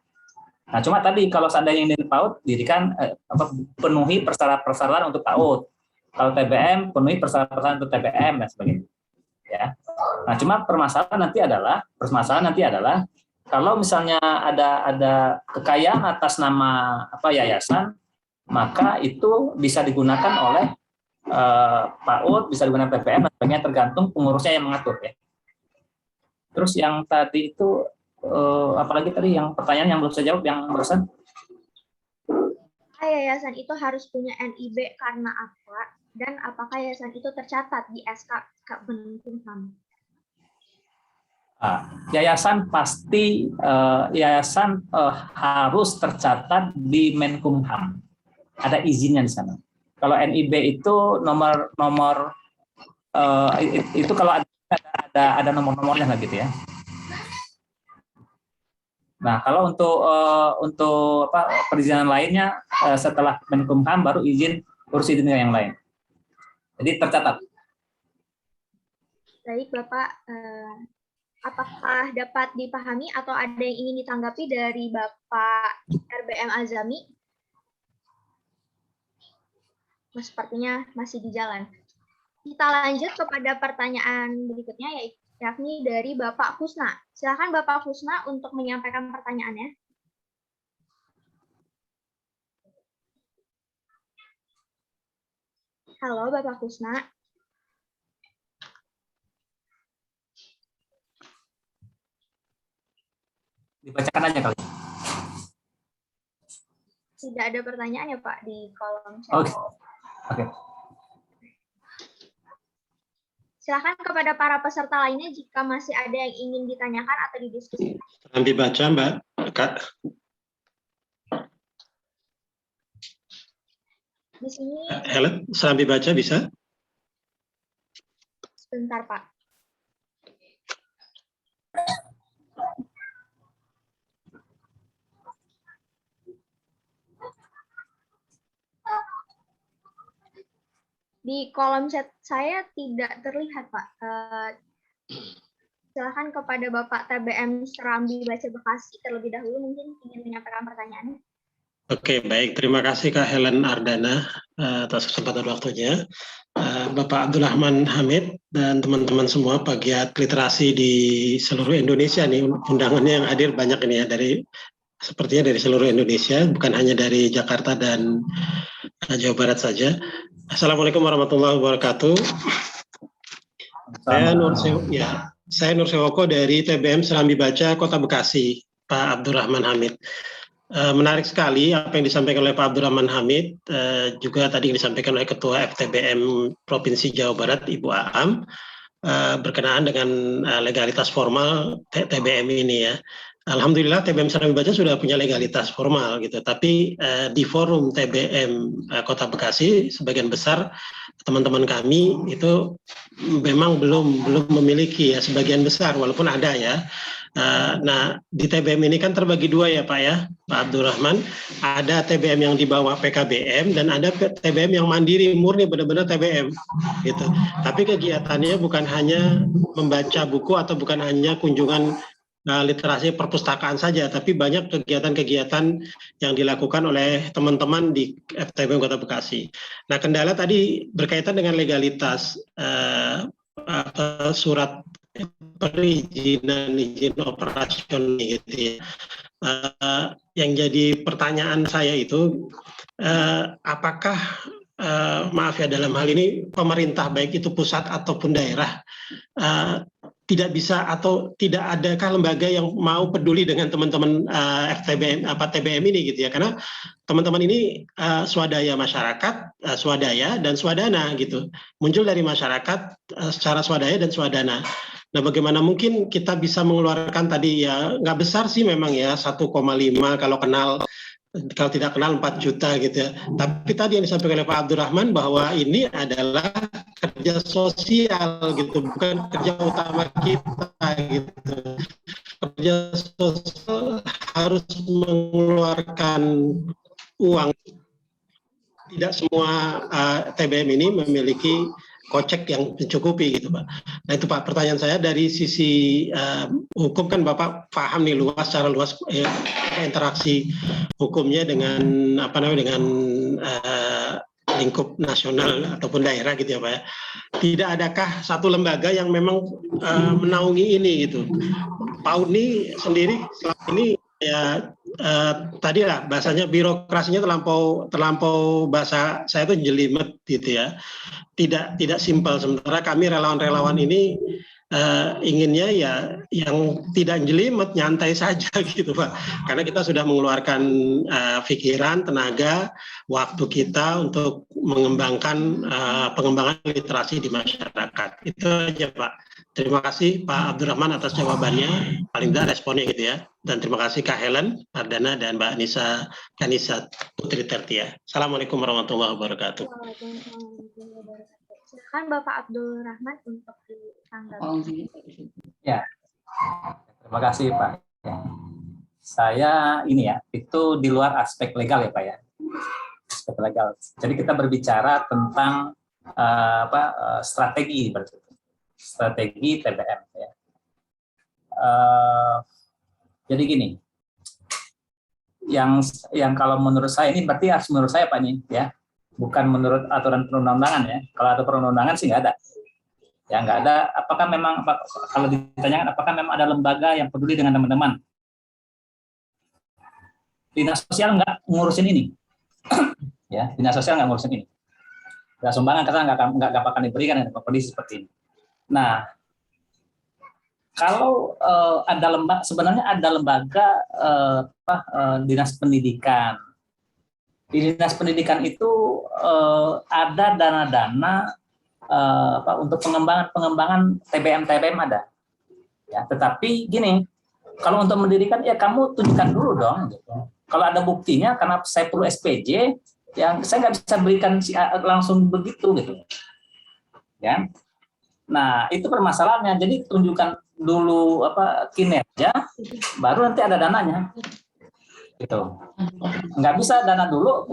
Nah, cuma tadi kalau seandainya ini PAUD, dirikan penuhi persyarat-persyarat untuk PAUD. Kalau TBM, penuhi persyarat-persyarat untuk TBM dan sebagainya. ya. Nah, cuma permasalahan nanti adalah kalau misalnya ada kekayaan atas nama yayasan, maka itu bisa digunakan oleh PAUD, bisa digunakan TPM, sebagainya, tergantung pengurusnya yang mengatur ya. Terus yang tadi itu apalagi tadi yang pertanyaan yang belum saya jawab yang barusan. Yayasan itu harus punya NIB karena apa? Dan apakah yayasan itu tercatat di SK Kemenkumham? Yayasan pasti harus tercatat di Menkumham. Ada izinnya di sana. Kalau NIB itu nomor itu kalau ada nomor-nomornya nggak gitu ya. Nah, kalau untuk perizinan lainnya setelah Menkumham baru urus izin yang lain. Jadi tercatat. Baik, Bapak, apakah dapat dipahami atau ada yang ingin ditanggapi dari Bapak RBM Azami? Sepertinya masih di jalan. Kita lanjut kepada pertanyaan berikutnya, yakni dari Bapak Kusna. Silakan Bapak Kusna untuk menyampaikan pertanyaannya. Halo, Bapak Kusna. Dibacakan aja kali. Tidak ada pertanyaan ya Pak di kolom chat. Oke. Silakan kepada para peserta lainnya jika masih ada yang ingin ditanyakan atau didiskusikan. Sambil baca, Mbak. Kak. Di sini. Helen, sambil baca bisa? Sebentar, Pak. Di kolom chat saya tidak terlihat, Pak. Silakan kepada Bapak TBM Serambi Baca Bekasi terlebih dahulu mungkin ingin menyampaikan pertanyaannya. Oke, baik. Terima kasih Kak Helen Ardana atas kesempatan waktunya. Bapak Abdurrahman Hamid dan teman-teman semua pegiat literasi di seluruh Indonesia nih, undangannya yang hadir banyak ini ya, sepertinya dari seluruh Indonesia, bukan hanya dari Jakarta dan Jawa Barat saja. Assalamualaikum warahmatullahi wabarakatuh. Saya Nur Sewoko dari TBM Serambi Baca Kota Bekasi, Pak Abdurrahman Hamid. Menarik sekali apa yang disampaikan oleh Pak Abdurrahman Hamid, juga tadi yang disampaikan oleh Ketua FTBM Provinsi Jawa Barat, Ibu Aam, berkenaan dengan legalitas formal TBM ini ya. Alhamdulillah TBM Serambi Baca sudah punya legalitas formal gitu, tapi di forum TBM Kota Bekasi sebagian besar teman-teman kami itu memang belum memiliki ya, sebagian besar walaupun ada ya. Nah, di TBM ini kan terbagi dua ya Pak ya, Pak Abdurrahman. Ada TBM yang di bawah PKBM dan ada TBM yang mandiri murni benar-benar TBM gitu. Tapi kegiatannya bukan hanya membaca buku atau bukan hanya kunjungan literasi perpustakaan saja, tapi banyak kegiatan-kegiatan yang dilakukan oleh teman-teman di FTBM Kota Bekasi. Nah, kendala tadi berkaitan dengan legalitas surat perizinan izin operasional gitu ya. Yang jadi pertanyaan saya itu apakah maaf ya dalam hal ini pemerintah baik itu pusat ataupun daerah tidak bisa atau tidak adakah lembaga yang mau peduli dengan teman-teman FTBM TBM ini gitu ya, karena teman-teman ini swadaya masyarakat, swadaya dan swadana gitu, muncul dari masyarakat secara swadaya dan swadana. Nah, bagaimana mungkin kita bisa mengeluarkan tadi ya, nggak besar sih memang ya, 1,5 kalau tidak kenal 4 juta gitu ya. Tapi tadi yang disampaikan oleh Pak Abdurrahman bahwa ini adalah kerja sosial gitu, bukan kerja utama kita gitu. Kerja sosial harus mengeluarkan uang. Tidak semua TBM ini memiliki kocek yang mencukupi gitu Pak. Nah itu Pak, pertanyaan saya dari sisi hukum kan Bapak paham nih luas, secara luas interaksi hukumnya dengan dengan lingkup nasional ataupun daerah gitu ya Pak ya. Tidak adakah satu lembaga yang memang menaungi ini gitu. Pak Uni sendiri selama ini ya tadi lah bahasanya birokrasinya terlampau bahasa saya itu jelimet gitu ya. Tidak simpel, sementara kami relawan-relawan ini inginnya ya yang tidak jelimet, nyantai saja gitu Pak. Karena kita sudah mengeluarkan pikiran, tenaga, waktu kita untuk mengembangkan pengembangan literasi di masyarakat. Itu aja Pak. Terima kasih Pak Abdurrahman atas jawabannya, paling tidak responnya gitu ya. Dan terima kasih Kak Helen Ardana dan Mbak Kanisa Putri Tertia. Assalamualaikum warahmatullahi wabarakatuh. Silakan Bapak Abdul Rahman untuk ditanggapi. Ya, terima kasih Pak. Ya. Saya ini ya, itu di luar aspek legal ya Pak ya, aspek legal. Jadi kita berbicara tentang strategi TBM ya. Jadi gini, yang kalau menurut saya ini berarti harus menurut saya Pak nih ya. Bukan menurut aturan perundang-undangan ya. Kalau ada perundang-undangan sih nggak ada. Ya nggak ada. Apakah memang kalau ditanyakan apakah memang ada lembaga yang peduli dengan teman-teman? Dinas sosial nggak ngurusin ini. Ya, dinas sosial nggak ngurusin ini. Nggak sumbangan karena nggak akan diberikan ya, kondisi seperti ini. Nah, kalau ada lembaga, sebenarnya ada lembaga dinas pendidikan. Di dinas pendidikan itu ada dana-dana untuk pengembangan TBM ada, ya. Tetapi gini, kalau untuk mendirikan ya kamu tunjukkan dulu dong. Gitu. Kalau ada buktinya, karena saya perlu SPJ, yang saya nggak bisa berikan langsung begitu gitu, ya. Nah itu permasalahannya. Jadi tunjukkan dulu kinerja, baru nanti ada dananya. Gitu. Nggak bisa dana dulu,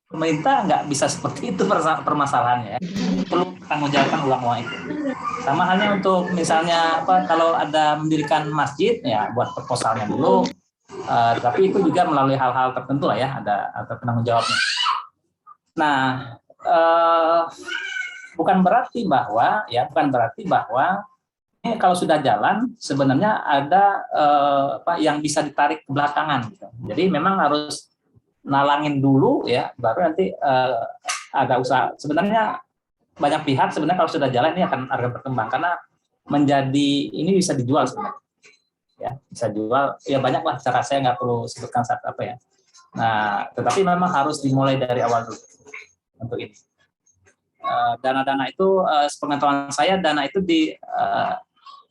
pemerintah nggak bisa seperti itu permasalahannya. Perlu tanggung jawabkan uang itu. Sama halnya untuk misalnya kalau ada mendirikan masjid ya buat proposalnya dulu, tapi itu juga melalui hal-hal tertentu lah ya, ada penanggung jawabnya. Nah, bukan berarti bahwa ini kalau sudah jalan sebenarnya ada yang bisa ditarik ke belakangan gitu. Jadi memang harus nalangin dulu ya, baru nanti ada usaha. Sebenarnya banyak pihak sebenarnya kalau sudah jalan ini akan berkembang karena ini bisa dijual sebenarnya. Ya, bisa jual ya banyak lah, cara saya nggak perlu sebutkan saat apa ya. Nah, tetapi memang harus dimulai dari awal dulu untuk ini. Dana-dana itu sepengetahuan saya dana itu di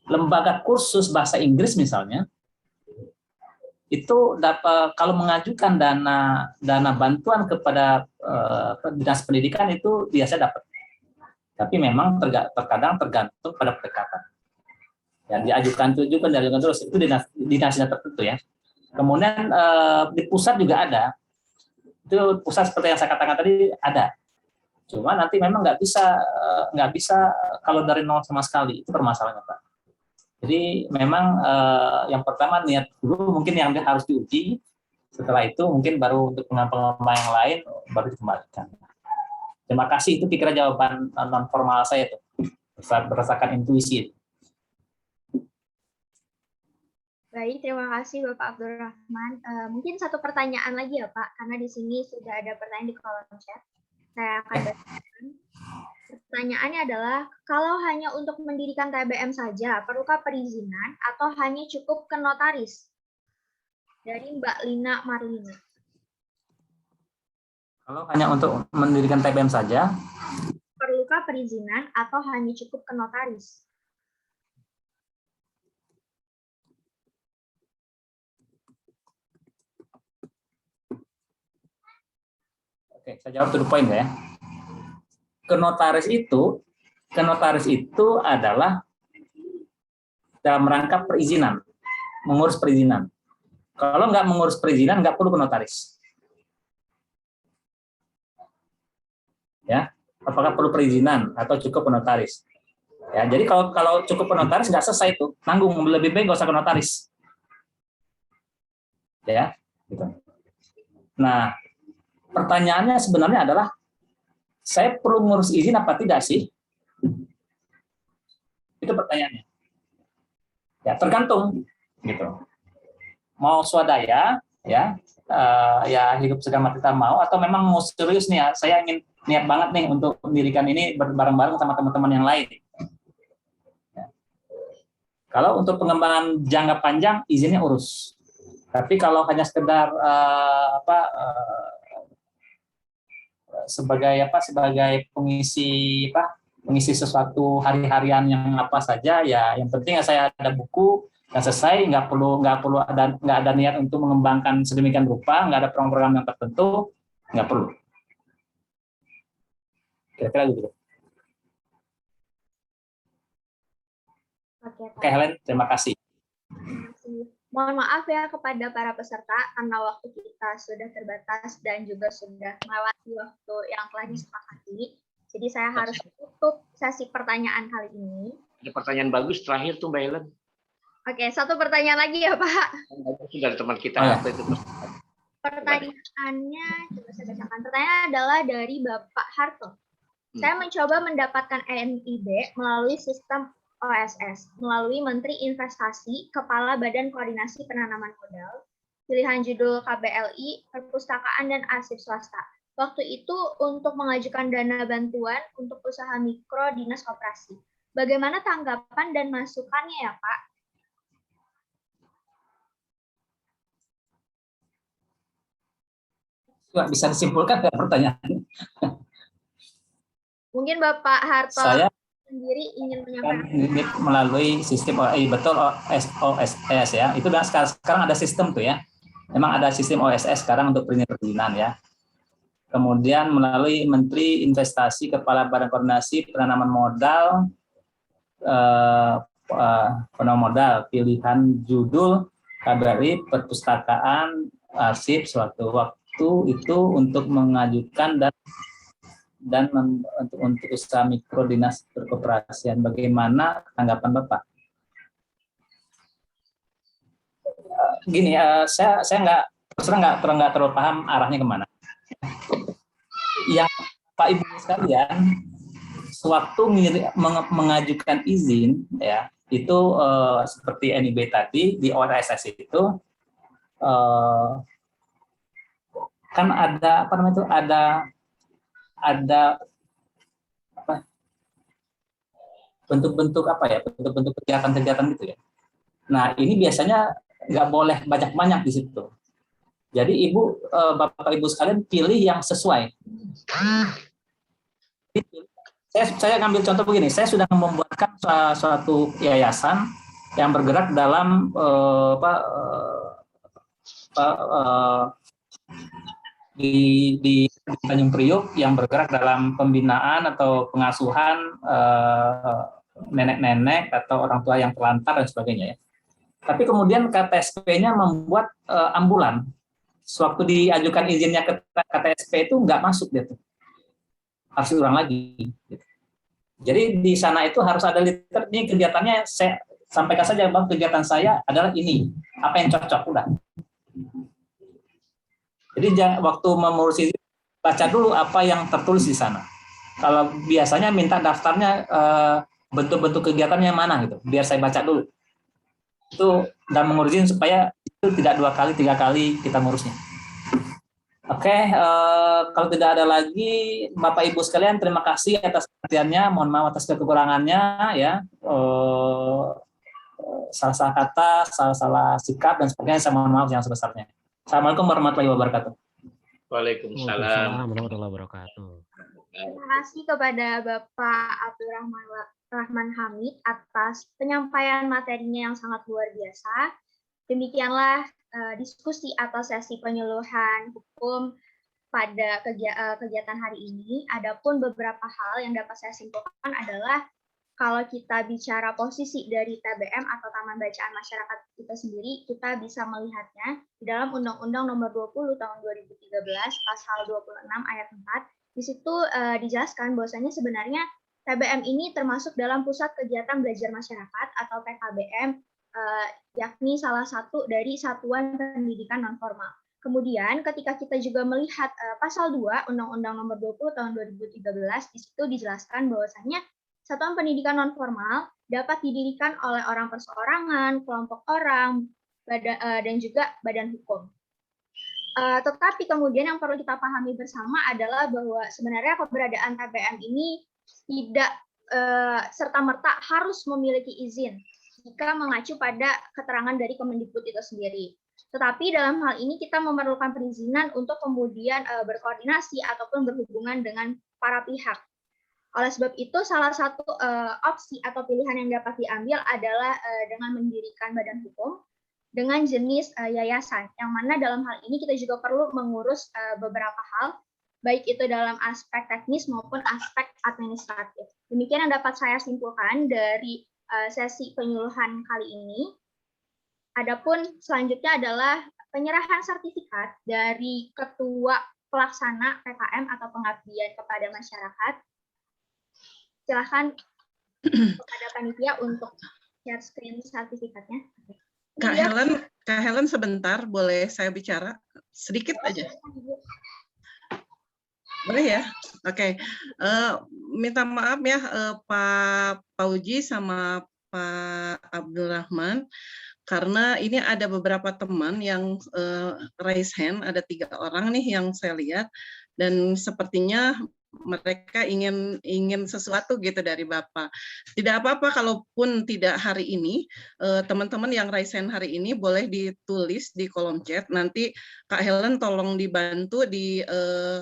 lembaga kursus bahasa Inggris misalnya, itu dapat kalau mengajukan dana bantuan kepada dinas pendidikan itu biasa dapat. Tapi memang terkadang tergantung pada pendekatan. Ya, diajukan terus itu dinasnya tertentu ya. Kemudian di pusat juga ada. Itu pusat seperti yang saya katakan tadi ada. Cuma nanti memang nggak bisa kalau dari nol sama sekali, itu permasalahannya Pak. Jadi memang yang pertama niat dulu mungkin yang harus diuji, setelah itu mungkin baru untuk pengembangan yang lain baru dikembalikan. Terima kasih, itu kira jawaban non formal saya itu berdasarkan intuisi. Baik, terima kasih Bapak Abdurrahman. Mungkin satu pertanyaan lagi ya Pak, karena di sini sudah ada pertanyaan di kolom chat. Saya akan bacakan. Pertanyaannya adalah, kalau hanya untuk mendirikan TBM saja, perlukah perizinan atau hanya cukup ke notaris? Dari Mbak Lina Marlina. Kalau hanya untuk mendirikan TBM saja, perlukah perizinan atau hanya cukup ke notaris? Oke, saya jawab to the point ya. Ke notaris itu adalah dalam rangka perizinan, mengurus perizinan. Kalau nggak mengurus perizinan, nggak perlu ke notaris. Ya, apakah perlu perizinan atau cukup ke notaris? Ya, jadi kalau cukup ke notaris nggak selesai itu, nanggung, lebih baik nggak usah ke notaris. Ya, gitu. Nah, pertanyaannya sebenarnya adalah saya perlu ngurus izin apa tidak sih? Itu pertanyaannya. Ya tergantung gitu. Mau swadaya ya, ya hidup segamar kita mau, atau memang mau serius nih ya, saya ingin niat banget nih untuk mendirikan ini bareng-bareng sama teman-teman yang lain. Ya. Kalau untuk pengembangan jangka panjang izinnya urus. Tapi kalau hanya sekedar sebagai pengisi sesuatu hari-harian yang apa saja, ya yang penting saya ada buku yang selesai, nggak perlu ada niat untuk mengembangkan sedemikian rupa, nggak ada program yang tertentu, nggak perlu. Kira-kira gitu. Oke, Helen, terima kasih. Mohon maaf ya kepada para peserta karena waktu kita sudah terbatas dan juga sudah melewati waktu yang telah disepakati. Jadi saya harus tutup sesi pertanyaan kali ini. Ada pertanyaan bagus terakhir tuh Mbak Helen. Oke, satu pertanyaan lagi ya Pak. Bagus dari teman kita. Pertanyaannya, coba saya bacakan. Pertanyaan adalah dari Bapak Harto. Saya mencoba mendapatkan NIB melalui sistem OSS, melalui Menteri Investasi, Kepala Badan Koordinasi Penanaman Modal, pilihan judul KBLI, Perpustakaan dan Arsip Swasta. Waktu itu untuk mengajukan dana bantuan untuk usaha mikro dinas koperasi. Bagaimana tanggapan dan masukannya ya Pak? Bisa disimpulkan dari pertanyaan? Mungkin Bapak Harto saya sendiri ingin menyampaikan melalui sistem betul OSS ya. Itu sekarang ada sistem tuh ya. Memang ada sistem OSS sekarang untuk perizinan ya. Kemudian melalui Menteri Investasi, Kepala Badan Koordinasi Penanaman Modal, pilihan judul KBRI, Perpustakaan, Arsip, suatu waktu itu untuk mengajukan dan untuk usaha mikro dinas perkoperasian. Bagaimana tanggapan Bapak? Gini, saya nggak terlalu paham arahnya kemana. Yang Pak Ibu sekalian, sewaktu mengajukan izin ya, itu seperti NIB tadi di OSS itu kan ada ada bentuk-bentuk bentuk-bentuk kegiatan-kegiatan gitu ya. Nah ini biasanya nggak boleh banyak-banyak di situ. Jadi Bapak Ibu sekalian pilih yang sesuai. Saya ngambil contoh begini, saya sudah membuatkan suatu yayasan yang bergerak dalam di Tanjung Priok yang bergerak dalam pembinaan atau pengasuhan nenek-nenek atau orang tua yang terlantar dan sebagainya ya. Tapi kemudian KTSP-nya membuat ambulan. Sewaktu diajukan izinnya ke KTSP itu nggak masuk gitu. Harus diulang lagi. Gitu. Jadi di sana itu harus ada liter. Ini kegiatannya saya sampaikan saja Bang, kegiatan saya adalah ini. Apa yang cocok udah. Jadi waktu mengurus izin baca dulu apa yang tertulis di sana. Kalau biasanya minta daftarnya bentuk-bentuk kegiatannya mana gitu, biar saya baca dulu. Itu dan mengurus izin supaya itu tidak 2 kali 3 kali kita ngurusnya. Oke, kalau tidak ada lagi Bapak Ibu sekalian, terima kasih atas perhatiannya. Mohon maaf atas kekurangannya ya. Salah-salah kata, salah-salah sikap dan sebagainya, saya mohon maaf yang sebesarnya. Assalamualaikum warahmatullahi wabarakatuh. Waalaikumsalam warahmatullahi wabarakatuh. Terima kasih kepada Bapak Abdurrahman Hamid atas penyampaian materinya yang sangat luar biasa. Demikianlah diskusi atau sesi penyuluhan hukum pada kegiatan hari ini. Adapun beberapa hal yang dapat saya simpulkan adalah kalau kita bicara posisi dari TBM atau Taman Bacaan Masyarakat kita sendiri, kita bisa melihatnya di dalam Undang-Undang Nomor 20 Tahun 2013, Pasal 26 Ayat 4. Di situ dijelaskan bahwasanya sebenarnya TBM ini termasuk dalam Pusat Kegiatan Belajar Masyarakat atau PKBM, yakni salah satu dari satuan pendidikan nonformal. Kemudian ketika kita juga melihat pasal 2 Undang-Undang Nomor 20 Tahun 2013, di situ dijelaskan bahwasanya satuan pendidikan non formal dapat didirikan oleh orang perseorangan, kelompok orang, dan juga badan hukum. Tetapi kemudian yang perlu kita pahami bersama adalah bahwa sebenarnya keberadaan TBM ini tidak serta-merta harus memiliki izin jika mengacu pada keterangan dari Kemendikbud itu sendiri. Tetapi dalam hal ini kita memerlukan perizinan untuk kemudian berkoordinasi ataupun berhubungan dengan para pihak. Oleh sebab itu, salah satu opsi atau pilihan yang dapat diambil adalah dengan mendirikan badan hukum dengan jenis yayasan, yang mana dalam hal ini kita juga perlu mengurus beberapa hal, baik itu dalam aspek teknis maupun aspek administratif. Demikian yang dapat saya simpulkan dari sesi penyuluhan kali ini. Adapun selanjutnya adalah penyerahan sertifikat dari Ketua Pelaksana PKM atau Pengabdian kepada Masyarakat. Silakan kepada panitia untuk share screen sertifikatnya. Kak Helen sebentar, boleh saya bicara sedikit aja? Boleh ya? Oke. Minta maaf ya Pak Pauji sama Pak Abdurrahman, karena ini ada beberapa teman yang raise hand, ada 3 orang nih yang saya lihat, dan sepertinya mereka ingin sesuatu gitu dari Bapak. Tidak apa-apa kalaupun tidak hari ini, teman-teman yang raise hand hari ini boleh ditulis di kolom chat. Nanti Kak Helen tolong dibantu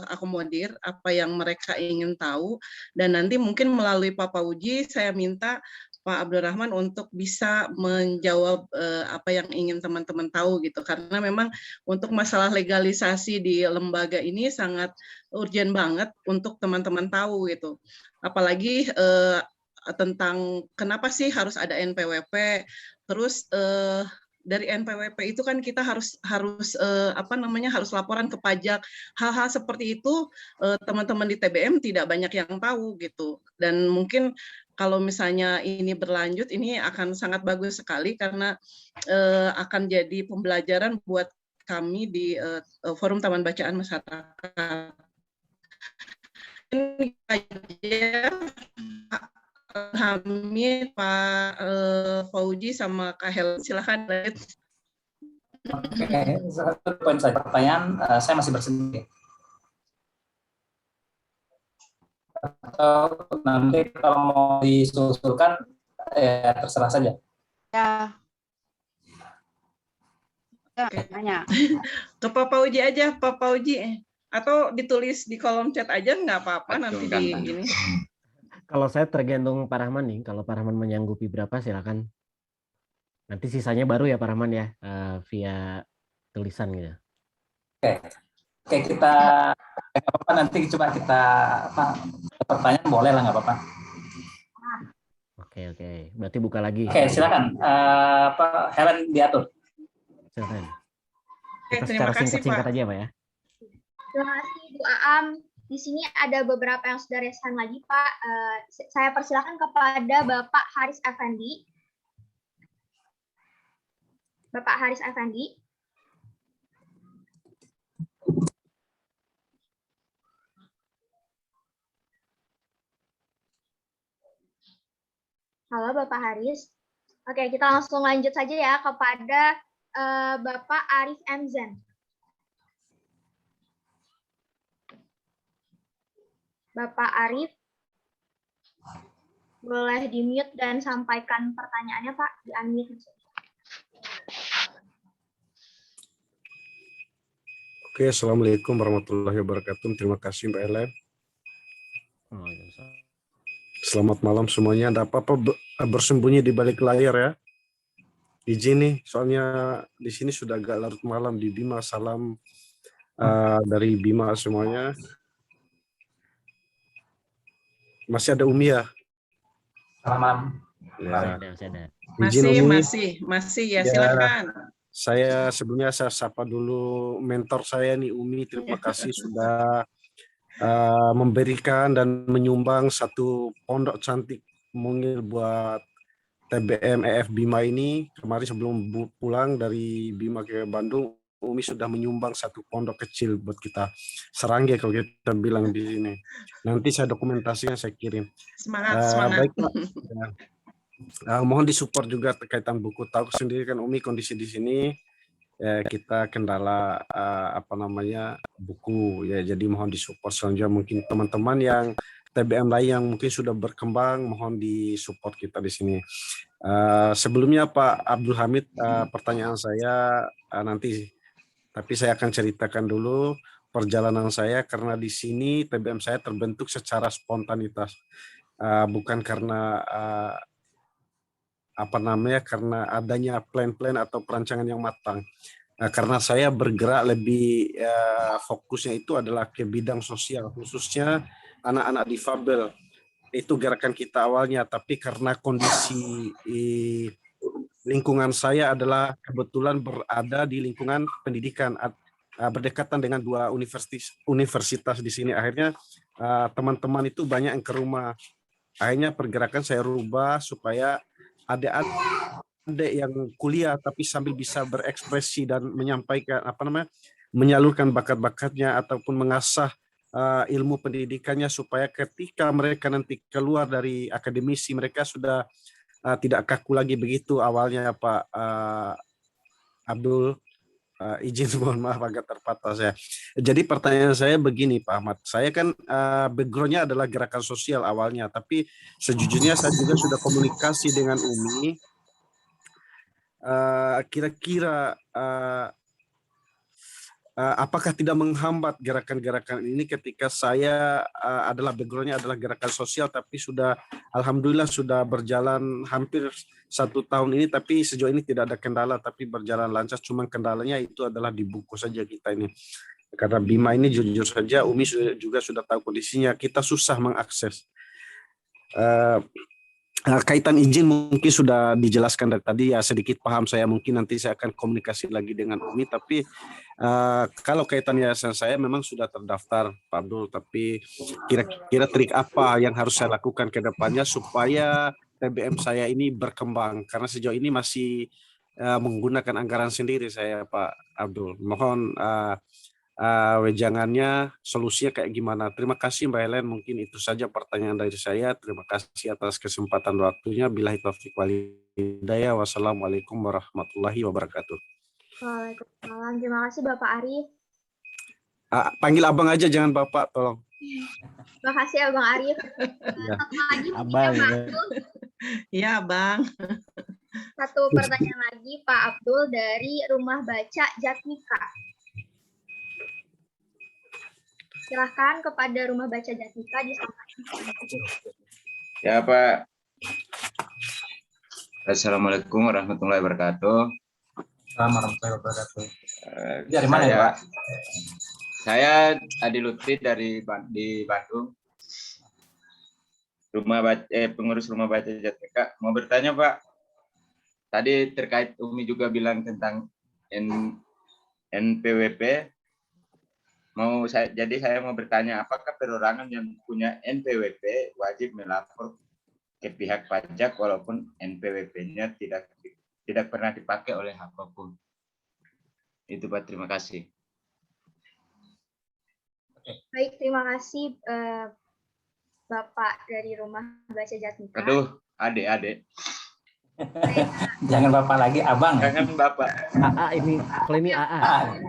akomodir apa yang mereka ingin tahu, dan nanti mungkin melalui Pak Pauji saya minta Pak Abdurrahman untuk bisa menjawab apa yang ingin teman-teman tahu gitu, karena memang untuk masalah legalisasi di lembaga ini sangat urgent banget untuk teman-teman tahu gitu, apalagi tentang kenapa sih harus ada NPWP, terus dari NPWP itu kan kita harus laporan ke pajak, hal-hal seperti itu teman-teman di TBM tidak banyak yang tahu gitu, dan mungkin kalau misalnya ini berlanjut, ini akan sangat bagus sekali karena akan jadi pembelajaran buat kami di Forum Taman Bacaan Masyarakat. Ini aja Pak Hamid, Pak Fauji, sama Kak Helen, silakan. Oke, satu poin saja pertanyaan, saya masih bersedia. Atau nanti kalau mau disusulkan ya terserah saja. Ya. Tanya. Ke Pak Pauji aja, Pak Pauji. Atau ditulis di kolom chat aja nggak apa-apa nanti di ini. Kalau saya tergantung Pak Rahman nih. Kalau Pak Rahman menyanggupi berapa silakan. Nanti sisanya baru ya Pak Rahman ya, via tulisan gitu. Oke, kita apa nanti coba kita pertanyaan boleh lah, nggak apa-apa. Oke. Berarti buka lagi. Oke, silakan. Pak Helen diatur. Silakan. Oke, Kita terima secara kasih singkat-singkat Pak. aja Pak ya. Terima kasih Bu Aam. Di sini ada beberapa yang sudah raise hand lagi Pak. Saya persilakan kepada Bapak Haris Effendi. Bapak Haris Effendi. Halo Bapak Haris. Oke, kita langsung lanjut saja ya kepada Bapak Arif Emzen. Bapak Arif, boleh di-mute dan sampaikan pertanyaannya Pak, di-unmute. Oke, Assalamualaikum warahmatullahi wabarakatuh. Terima kasih Mbak Ellen. Selamat malam semuanya. Ada apa-apa bersembunyi di balik layar ya? Izin nih, soalnya di sini sudah agak larut malam di Bima. Salam dari Bima semuanya. Masih ada Umi ya? Selamat Ya. Masih ya, silakan. Saya sebelumnya saya sapa dulu mentor saya nih Umi. Terima kasih sudah memberikan dan menyumbang satu pondok cantik mungil buat TBM EF Bima ini. Kemarin sebelum pulang dari Bima ke Bandung, Umi sudah menyumbang satu pondok kecil buat kita. Serangga kalau kita bilang di sini. Nanti saya dokumentasinya saya kirim. Semangat. Baik Pak. Mohon disupport juga terkaitan buku. Tahu sendiri kan Umi kondisi di sini kita kendala buku ya. Jadi mohon disupport selanjutnya. Mungkin teman-teman yang TBM lain yang mungkin sudah berkembang, mohon disupport kita di sini. Sebelumnya Pak Abdul Hamid, pertanyaan saya nanti, tapi saya akan ceritakan dulu perjalanan saya karena di sini TBM saya terbentuk secara spontanitas, bukan karena karena adanya plan-plan atau perancangan yang matang. Karena saya bergerak lebih fokusnya itu adalah ke bidang sosial, khususnya anak-anak difabel. Itu gerakan kita awalnya, tapi karena kondisi lingkungan saya adalah kebetulan berada di lingkungan pendidikan, berdekatan dengan dua universitas di sini. Akhirnya teman-teman itu banyak yang ke rumah. Akhirnya pergerakan saya rubah supaya adik-adik yang kuliah tapi sambil bisa berekspresi dan menyampaikan menyalurkan bakat-bakatnya ataupun mengasah ilmu pendidikannya supaya ketika mereka nanti keluar dari akademisi mereka sudah tidak kaku lagi begitu awalnya Pak Abdul. Izin mohon maaf agak terpatah saya. Jadi pertanyaan saya begini Pak Ahmad, saya kan background-nya adalah gerakan sosial awalnya, tapi sejujurnya saya juga sudah komunikasi dengan Umi. Kira-kira apakah tidak menghambat gerakan-gerakan ini ketika saya adalah background-nya adalah gerakan sosial, tapi sudah alhamdulillah sudah berjalan hampir 1 tahun ini, tapi sejauh ini tidak ada kendala, tapi berjalan lancar. Cuma kendalanya itu adalah di buku saja kita ini. Karena Bima ini jujur saja, Umi juga sudah tahu kondisinya, kita susah mengakses. Kaitan izin mungkin sudah dijelaskan dari tadi, ya sedikit paham saya, mungkin nanti saya akan komunikasi lagi dengan Umi, tapi kalau kaitan yayasan saya memang sudah terdaftar Pak Abdul, tapi kira-kira trik apa yang harus saya lakukan ke depannya supaya TBM saya ini berkembang, karena sejauh ini masih menggunakan anggaran sendiri saya Pak Abdul. Mohon wejangannya, solusinya kayak gimana. Terima kasih Mbak Helen, mungkin itu saja pertanyaan dari saya. Terima kasih atas kesempatan waktunya. Billahi taufiq wal hidayah. Wassalamualaikum warahmatullahi wabarakatuh. Waalaikumsalam. Terima kasih Bapak Arif. Panggil abang aja, jangan Bapak, tolong. Terima kasih Abang Arif. Satu lagi Abang. Pak Abdul. Iya Bang. Satu pertanyaan lagi Pak Abdul dari Rumah Baca Jatmika. Silahkan kepada Rumah Baca Jatmika disampaikan. Ya Pak. Assalamualaikum warahmatullahi wabarakatuh. Assalamualaikum warahmatullahi wabarakatuh. Dari mana ya Pak? Saya Adi Lutfi di Bandung. Pengurus Rumah Baca Jatmika. Mau bertanya Pak. Tadi terkait Umi juga bilang tentang NPWP. Jadi saya mau bertanya, apakah perorangan yang punya NPWP wajib melapor ke pihak pajak walaupun NPWP-nya tidak pernah dipakai oleh apapun? Itu Pak, terima kasih. Baik, terima kasih Bapak dari Rumah Baca Jatmika. Aduh, adik-adik. Jangan Bapak lagi, Abang. Jangan Bapak. Ini, kalau ini AA.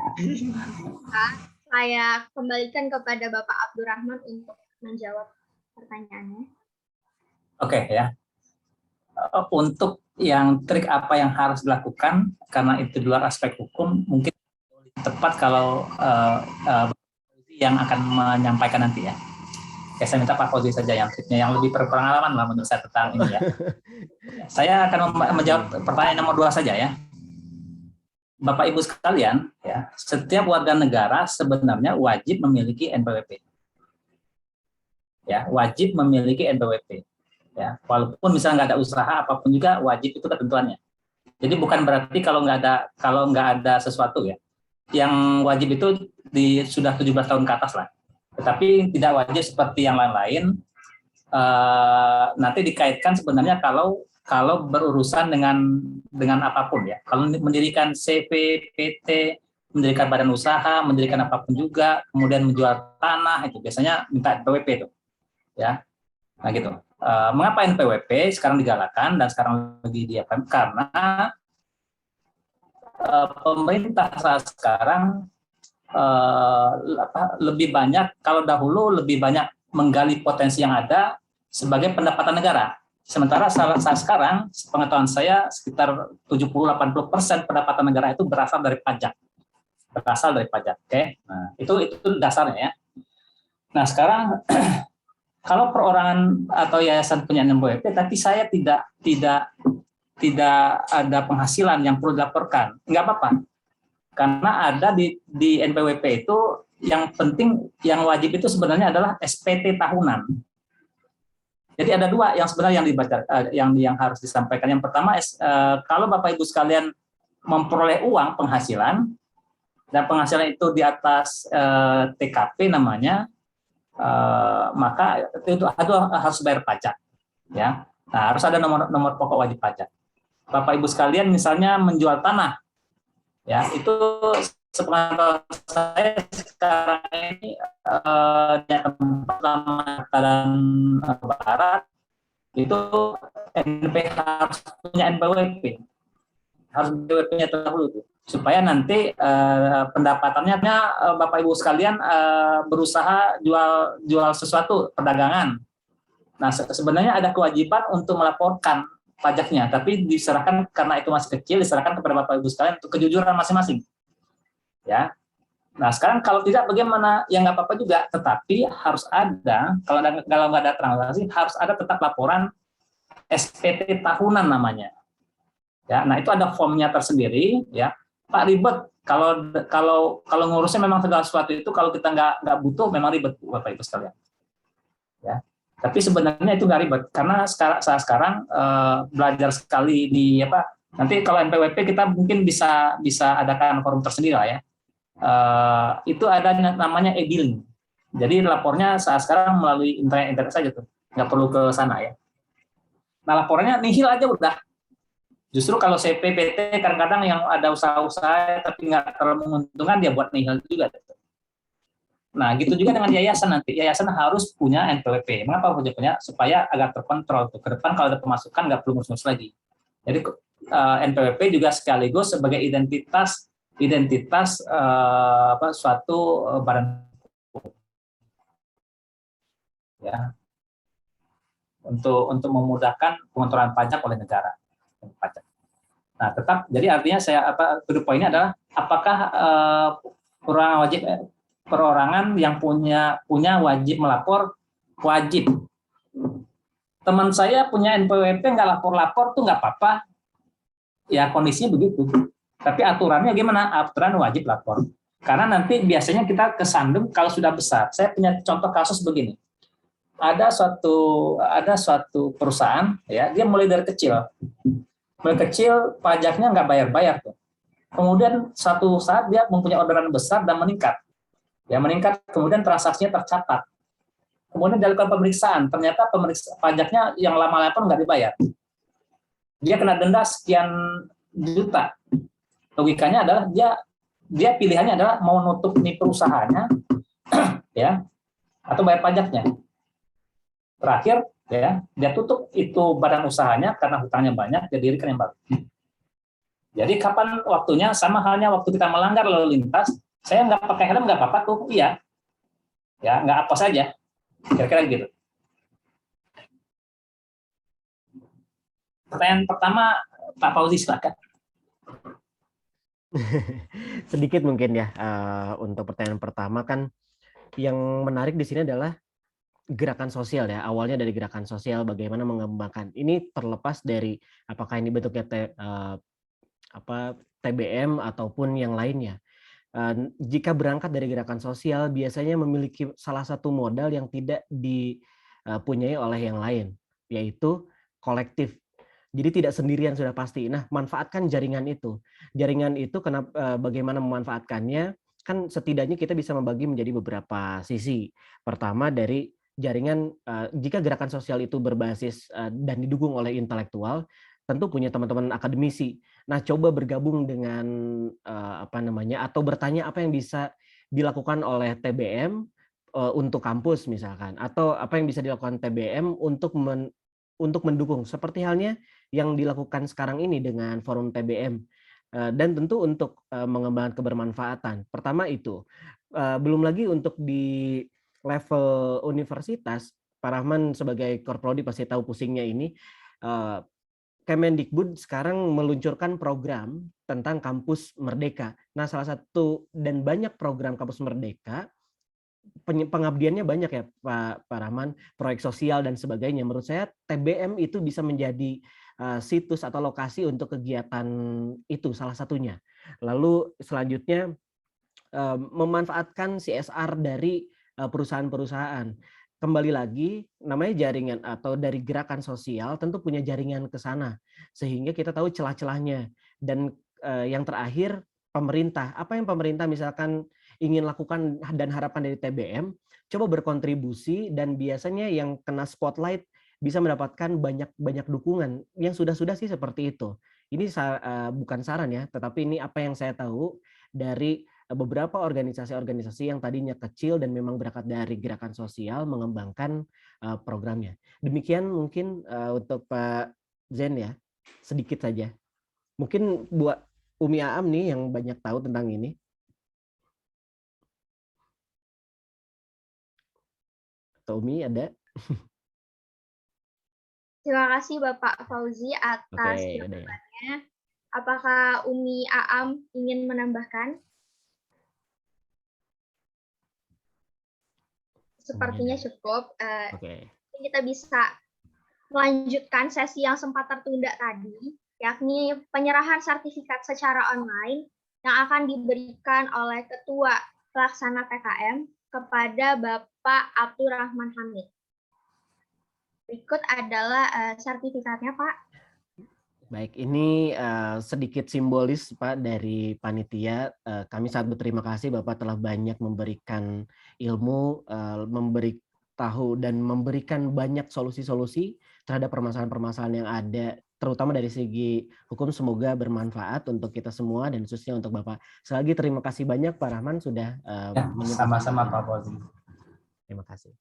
Saya kembalikan kepada Bapak Abdurrahman untuk menjawab pertanyaannya. Oke ya. Untuk yang trik apa yang harus dilakukan, karena itu di luar aspek hukum, mungkin tepat kalau yang akan menyampaikan nanti ya. Oke, saya minta Pak Fauzi saja yang triknya, yang lebih berpengalaman lah menurut saya tentang ini ya. Saya akan menjawab pertanyaan nomor 2 saja ya. Bapak Ibu sekalian, ya, setiap warga negara sebenarnya wajib memiliki NPWP. Ya, wajib memiliki NPWP. Ya, walaupun misalnya nggak ada usaha apapun juga wajib itu ketentuannya. Jadi bukan berarti kalau nggak ada sesuatu ya. Yang wajib itu sudah 17 tahun ke atas lah. Tetapi tidak wajib seperti yang lain-lain. Nanti dikaitkan sebenarnya kalau berurusan dengan apapun ya. Kalau mendirikan CV, PT, mendirikan badan usaha, mendirikan apapun juga, kemudian menjual tanah, itu biasanya minta NPWP itu, ya. Nah gitu. Mengapa NPWP sekarang digalakan dan sekarang lagi diapakan? Karena pemerintah saat sekarang lebih banyak, kalau dahulu lebih banyak menggali potensi yang ada sebagai pendapatan negara. Sementara saat sekarang, pengetahuan saya sekitar 70-80% pendapatan negara itu berasal dari pajak. Oke? Nah, itu dasarnya ya. Nah, sekarang kalau perorangan atau yayasan punya NPWP, tapi saya tidak ada penghasilan yang perlu dilaporkan, nggak apa-apa. Karena ada di NPWP itu yang penting, yang wajib itu sebenarnya adalah SPT tahunan. Jadi ada dua yang sebenarnya yang dibaca, yang harus disampaikan. Yang pertama, kalau Bapak Ibu sekalian memperoleh uang penghasilan dan penghasilan itu di atas TKP namanya, maka itu harus bayar pajak, ya. Nah, harus ada nomor pokok wajib pajak. Bapak Ibu sekalian misalnya menjual tanah, ya, itu sepengetahuan saya sekarang ini tempat Kalimantan Barat itu harus punya NPWP, harus NPWP-nya terdahulu tuh, supaya nanti pendapatannya Bapak Ibu sekalian berusaha jual sesuatu perdagangan. Nah, sebenarnya ada kewajiban untuk melaporkan pajaknya, tapi diserahkan karena itu masih kecil, diserahkan kepada Bapak Ibu sekalian untuk kejujuran masing-masing. Ya. Nah, sekarang kalau tidak bagaimana? Ya nggak apa-apa juga, tetapi harus ada, kalau nggak ada transaksi, harus ada tetap laporan SPT tahunan namanya. Ya, nah itu ada formnya tersendiri, ya. Pak, ribet kalau ngurusnya memang segala sesuatu itu kalau kita nggak butuh memang ribet, Bapak Ibu sekalian. Ya. Tapi sebenarnya itu nggak ribet karena sekarang belajar sekali di apa. Nanti kalau NPWP kita mungkin bisa adakan forum tersendiri lah ya. Itu ada namanya e-billing. Jadi lapornya saat sekarang melalui internet saja tuh, nggak perlu ke sana ya. Nah laporannya nihil aja udah. Justru kalau CPPT kadang-kadang yang ada usaha-usaha tapi nggak terlalu menguntungkan dia buat nihil juga. Nah gitu juga dengan yayasan nanti. Yayasan harus punya NPWP. Mengapa harus punya? Supaya agak terkontrol tuh. Ke depan kalau ada pemasukan nggak perlu ngurus-ngurus lagi. Jadi NPWP juga sekaligus sebagai identitas suatu badan ya untuk memudahkan pengontrolan pajak oleh negara. Nah, tetap jadi artinya to the point adalah apakah perorangan yang punya wajib melapor wajib. Teman saya punya NPWP nggak lapor-lapor tuh nggak apa-apa. Ya kondisinya begitu. Tapi aturannya gimana? Aturan wajib lapor. Karena nanti biasanya kita kesandung kalau sudah besar. Saya punya contoh kasus begini. Ada suatu perusahaan, ya, dia mulai dari kecil. Mulai kecil pajaknya nggak bayar-bayar tuh. Kemudian suatu saat dia mempunyai orderan besar dan meningkat. Ya meningkat, kemudian transaksinya tercatat. Kemudian dilakukan pemeriksaan, ternyata pajaknya yang lama-lama pun nggak dibayar. Dia kena denda sekian juta. Logikanya adalah dia pilihannya adalah mau nutup nih perusahaannya ya atau bayar pajaknya. Terakhir ya, dia tutup itu badan usahanya karena hutangnya banyak, dia dirikan yang baru. Jadi kapan waktunya? Sama halnya waktu kita melanggar lalu lintas, saya nggak pakai helm nggak apa-apa tuh, iya. Ya, nggak apa saja. Kira-kira gitu. Pertanyaan pertama, Pak Fauzi, silakan. Sedikit mungkin ya untuk pertanyaan pertama kan yang menarik di sini adalah gerakan sosial ya, awalnya dari gerakan sosial bagaimana mengembangkan ini terlepas dari apakah ini bentuknya TBM ataupun yang lainnya. Jika berangkat dari gerakan sosial biasanya memiliki salah satu modal yang tidak dipunyai oleh yang lain, yaitu kolektif. Jadi tidak sendirian sudah pasti. Nah, manfaatkan jaringan itu. Jaringan itu bagaimana memanfaatkannya? Kan setidaknya kita bisa membagi menjadi beberapa sisi. Pertama dari jaringan, jika gerakan sosial itu berbasis dan didukung oleh intelektual, tentu punya teman-teman akademisi. Nah, coba bergabung dengan atau bertanya apa yang bisa dilakukan oleh TBM untuk kampus misalkan, atau apa yang bisa dilakukan TBM untuk mendukung, seperti halnya yang dilakukan sekarang ini dengan forum TBM. Dan tentu untuk mengembangkan kebermanfaatan. Pertama itu, belum lagi untuk di level universitas, Pak Rahman sebagai Korprodi pasti tahu pusingnya ini. Kemendikbud sekarang meluncurkan program tentang kampus merdeka. Nah, salah satu dan banyak program kampus merdeka, pengabdiannya banyak ya Pak Rahman, proyek sosial dan sebagainya. Menurut saya TBM itu bisa menjadi situs atau lokasi untuk kegiatan itu salah satunya. Lalu selanjutnya memanfaatkan CSR dari perusahaan-perusahaan. Kembali lagi, namanya jaringan atau dari gerakan sosial tentu punya jaringan ke sana, sehingga kita tahu celah-celahnya. Dan yang terakhir, pemerintah. Apa yang pemerintah misalkan ingin lakukan dan harapkan dari TBM, coba berkontribusi, dan biasanya yang kena spotlight bisa mendapatkan banyak dukungan. Yang sudah-sudah sih seperti itu. Ini bukan saran ya, tetapi ini apa yang saya tahu dari beberapa organisasi-organisasi yang tadinya kecil dan memang berangkat dari gerakan sosial mengembangkan programnya. Demikian mungkin untuk Pak Zen ya, sedikit saja. Mungkin buat Umi Aam nih yang banyak tahu tentang ini. Atau Umi ada? Terima kasih Bapak Fauzi atas jawabannya. Apakah Umi Aam ingin menambahkan? Sepertinya cukup. Kita bisa melanjutkan sesi yang sempat tertunda tadi, yakni penyerahan sertifikat secara online yang akan diberikan oleh Ketua Pelaksana PKM kepada Bapak Abdurrahman Hamid. Berikut adalah sertifikatnya, Pak. Baik, ini sedikit simbolis Pak dari panitia. Kami sangat berterima kasih Bapak telah banyak memberikan ilmu, memberitahu dan memberikan banyak solusi-solusi terhadap permasalahan-permasalahan yang ada, terutama dari segi hukum. Semoga bermanfaat untuk kita semua dan khususnya untuk Bapak. Sekali lagi terima kasih banyak Pak Rahman sudah sama-sama Pak Fauzi. Terima kasih.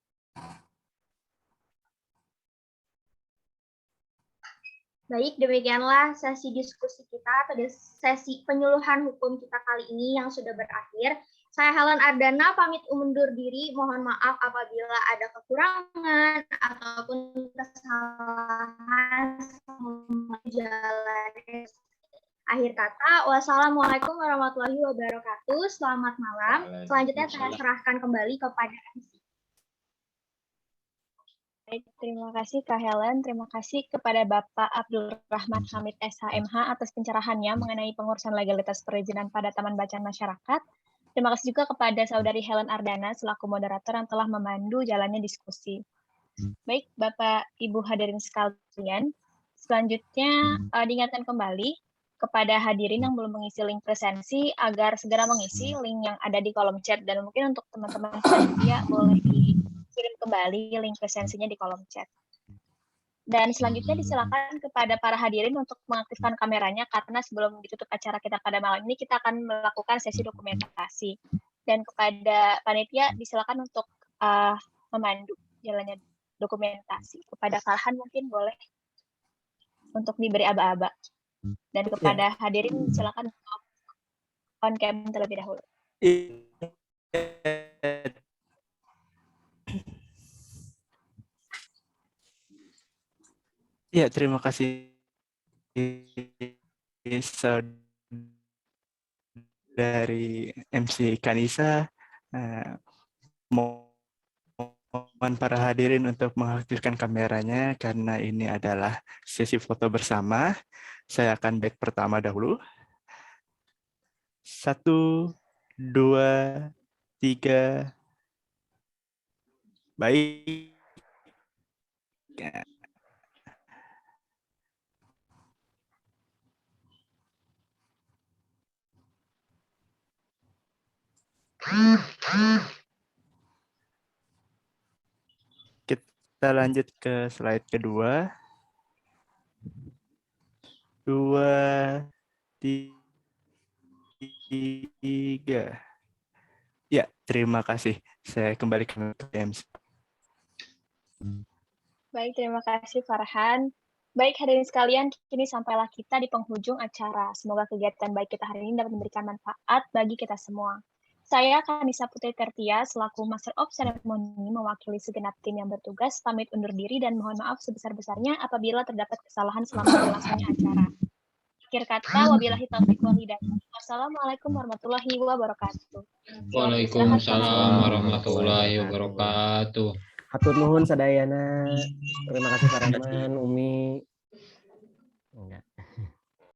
Baik, demikianlah sesi diskusi kita atau sesi penyuluhan hukum kita kali ini yang sudah berakhir. Saya Helen Ardana pamit undur diri. Mohon maaf apabila ada kekurangan ataupun kesalahan jalan. Akhir kata, wassalamualaikum warahmatullahi wabarakatuh. Selamat malam. Selanjutnya saya serahkan kembali kepada Baik, terima kasih Kak Helen, terima kasih kepada Bapak Abdurrahman Hamid SHMH atas pencerahannya mengenai pengurusan legalitas perizinan pada Taman Bacaan Masyarakat. Terima kasih juga kepada Saudari Helen Ardana selaku moderator yang telah memandu jalannya diskusi. Baik, Bapak Ibu hadirin sekalian, selanjutnya diingatkan kembali kepada hadirin yang belum mengisi link presensi agar segera mengisi link yang ada di kolom chat, dan mungkin untuk teman-teman panitia boleh kirim kembali link presensinya di kolom chat. Dan selanjutnya disilakan kepada para hadirin untuk mengaktifkan kameranya, karena sebelum ditutup acara kita pada malam ini kita akan melakukan sesi dokumentasi. Dan kepada panitia disilakan untuk memandu jalannya dokumentasi. Kepada Farhan mungkin boleh untuk diberi aba-aba. Dan kepada hadirin silakan on cam terlebih dahulu. Ya, terima kasih dari MC Kanisa. Mohon para hadirin untuk mengaktifkan kameranya karena ini adalah sesi foto bersama. Saya akan back pertama dahulu. 1, 2, 3. Baik. Kita lanjut ke slide kedua. 2, 3. Ya, terima kasih. Saya kembali ke TBM. Baik, terima kasih Farhan. Baik, hadirin sekalian, kini sampailah kita di penghujung acara. Semoga kegiatan baik kita hari ini dapat memberikan manfaat bagi kita semua. Saya Kanisa Putri Tertia, selaku Master of Ceremony, mewakili segenap tim yang bertugas, pamit undur diri dan mohon maaf sebesar-besarnya apabila terdapat kesalahan selama berlangsungnya acara. Akhir kata, wabillahi taufiq wal hidayah. Wassalamualaikum warahmatullahi wabarakatuh. Waalaikumsalam warahmatullahi wabarakatuh. Hatur nuhun sadayana. Terima kasih Pak Rahman, Umi.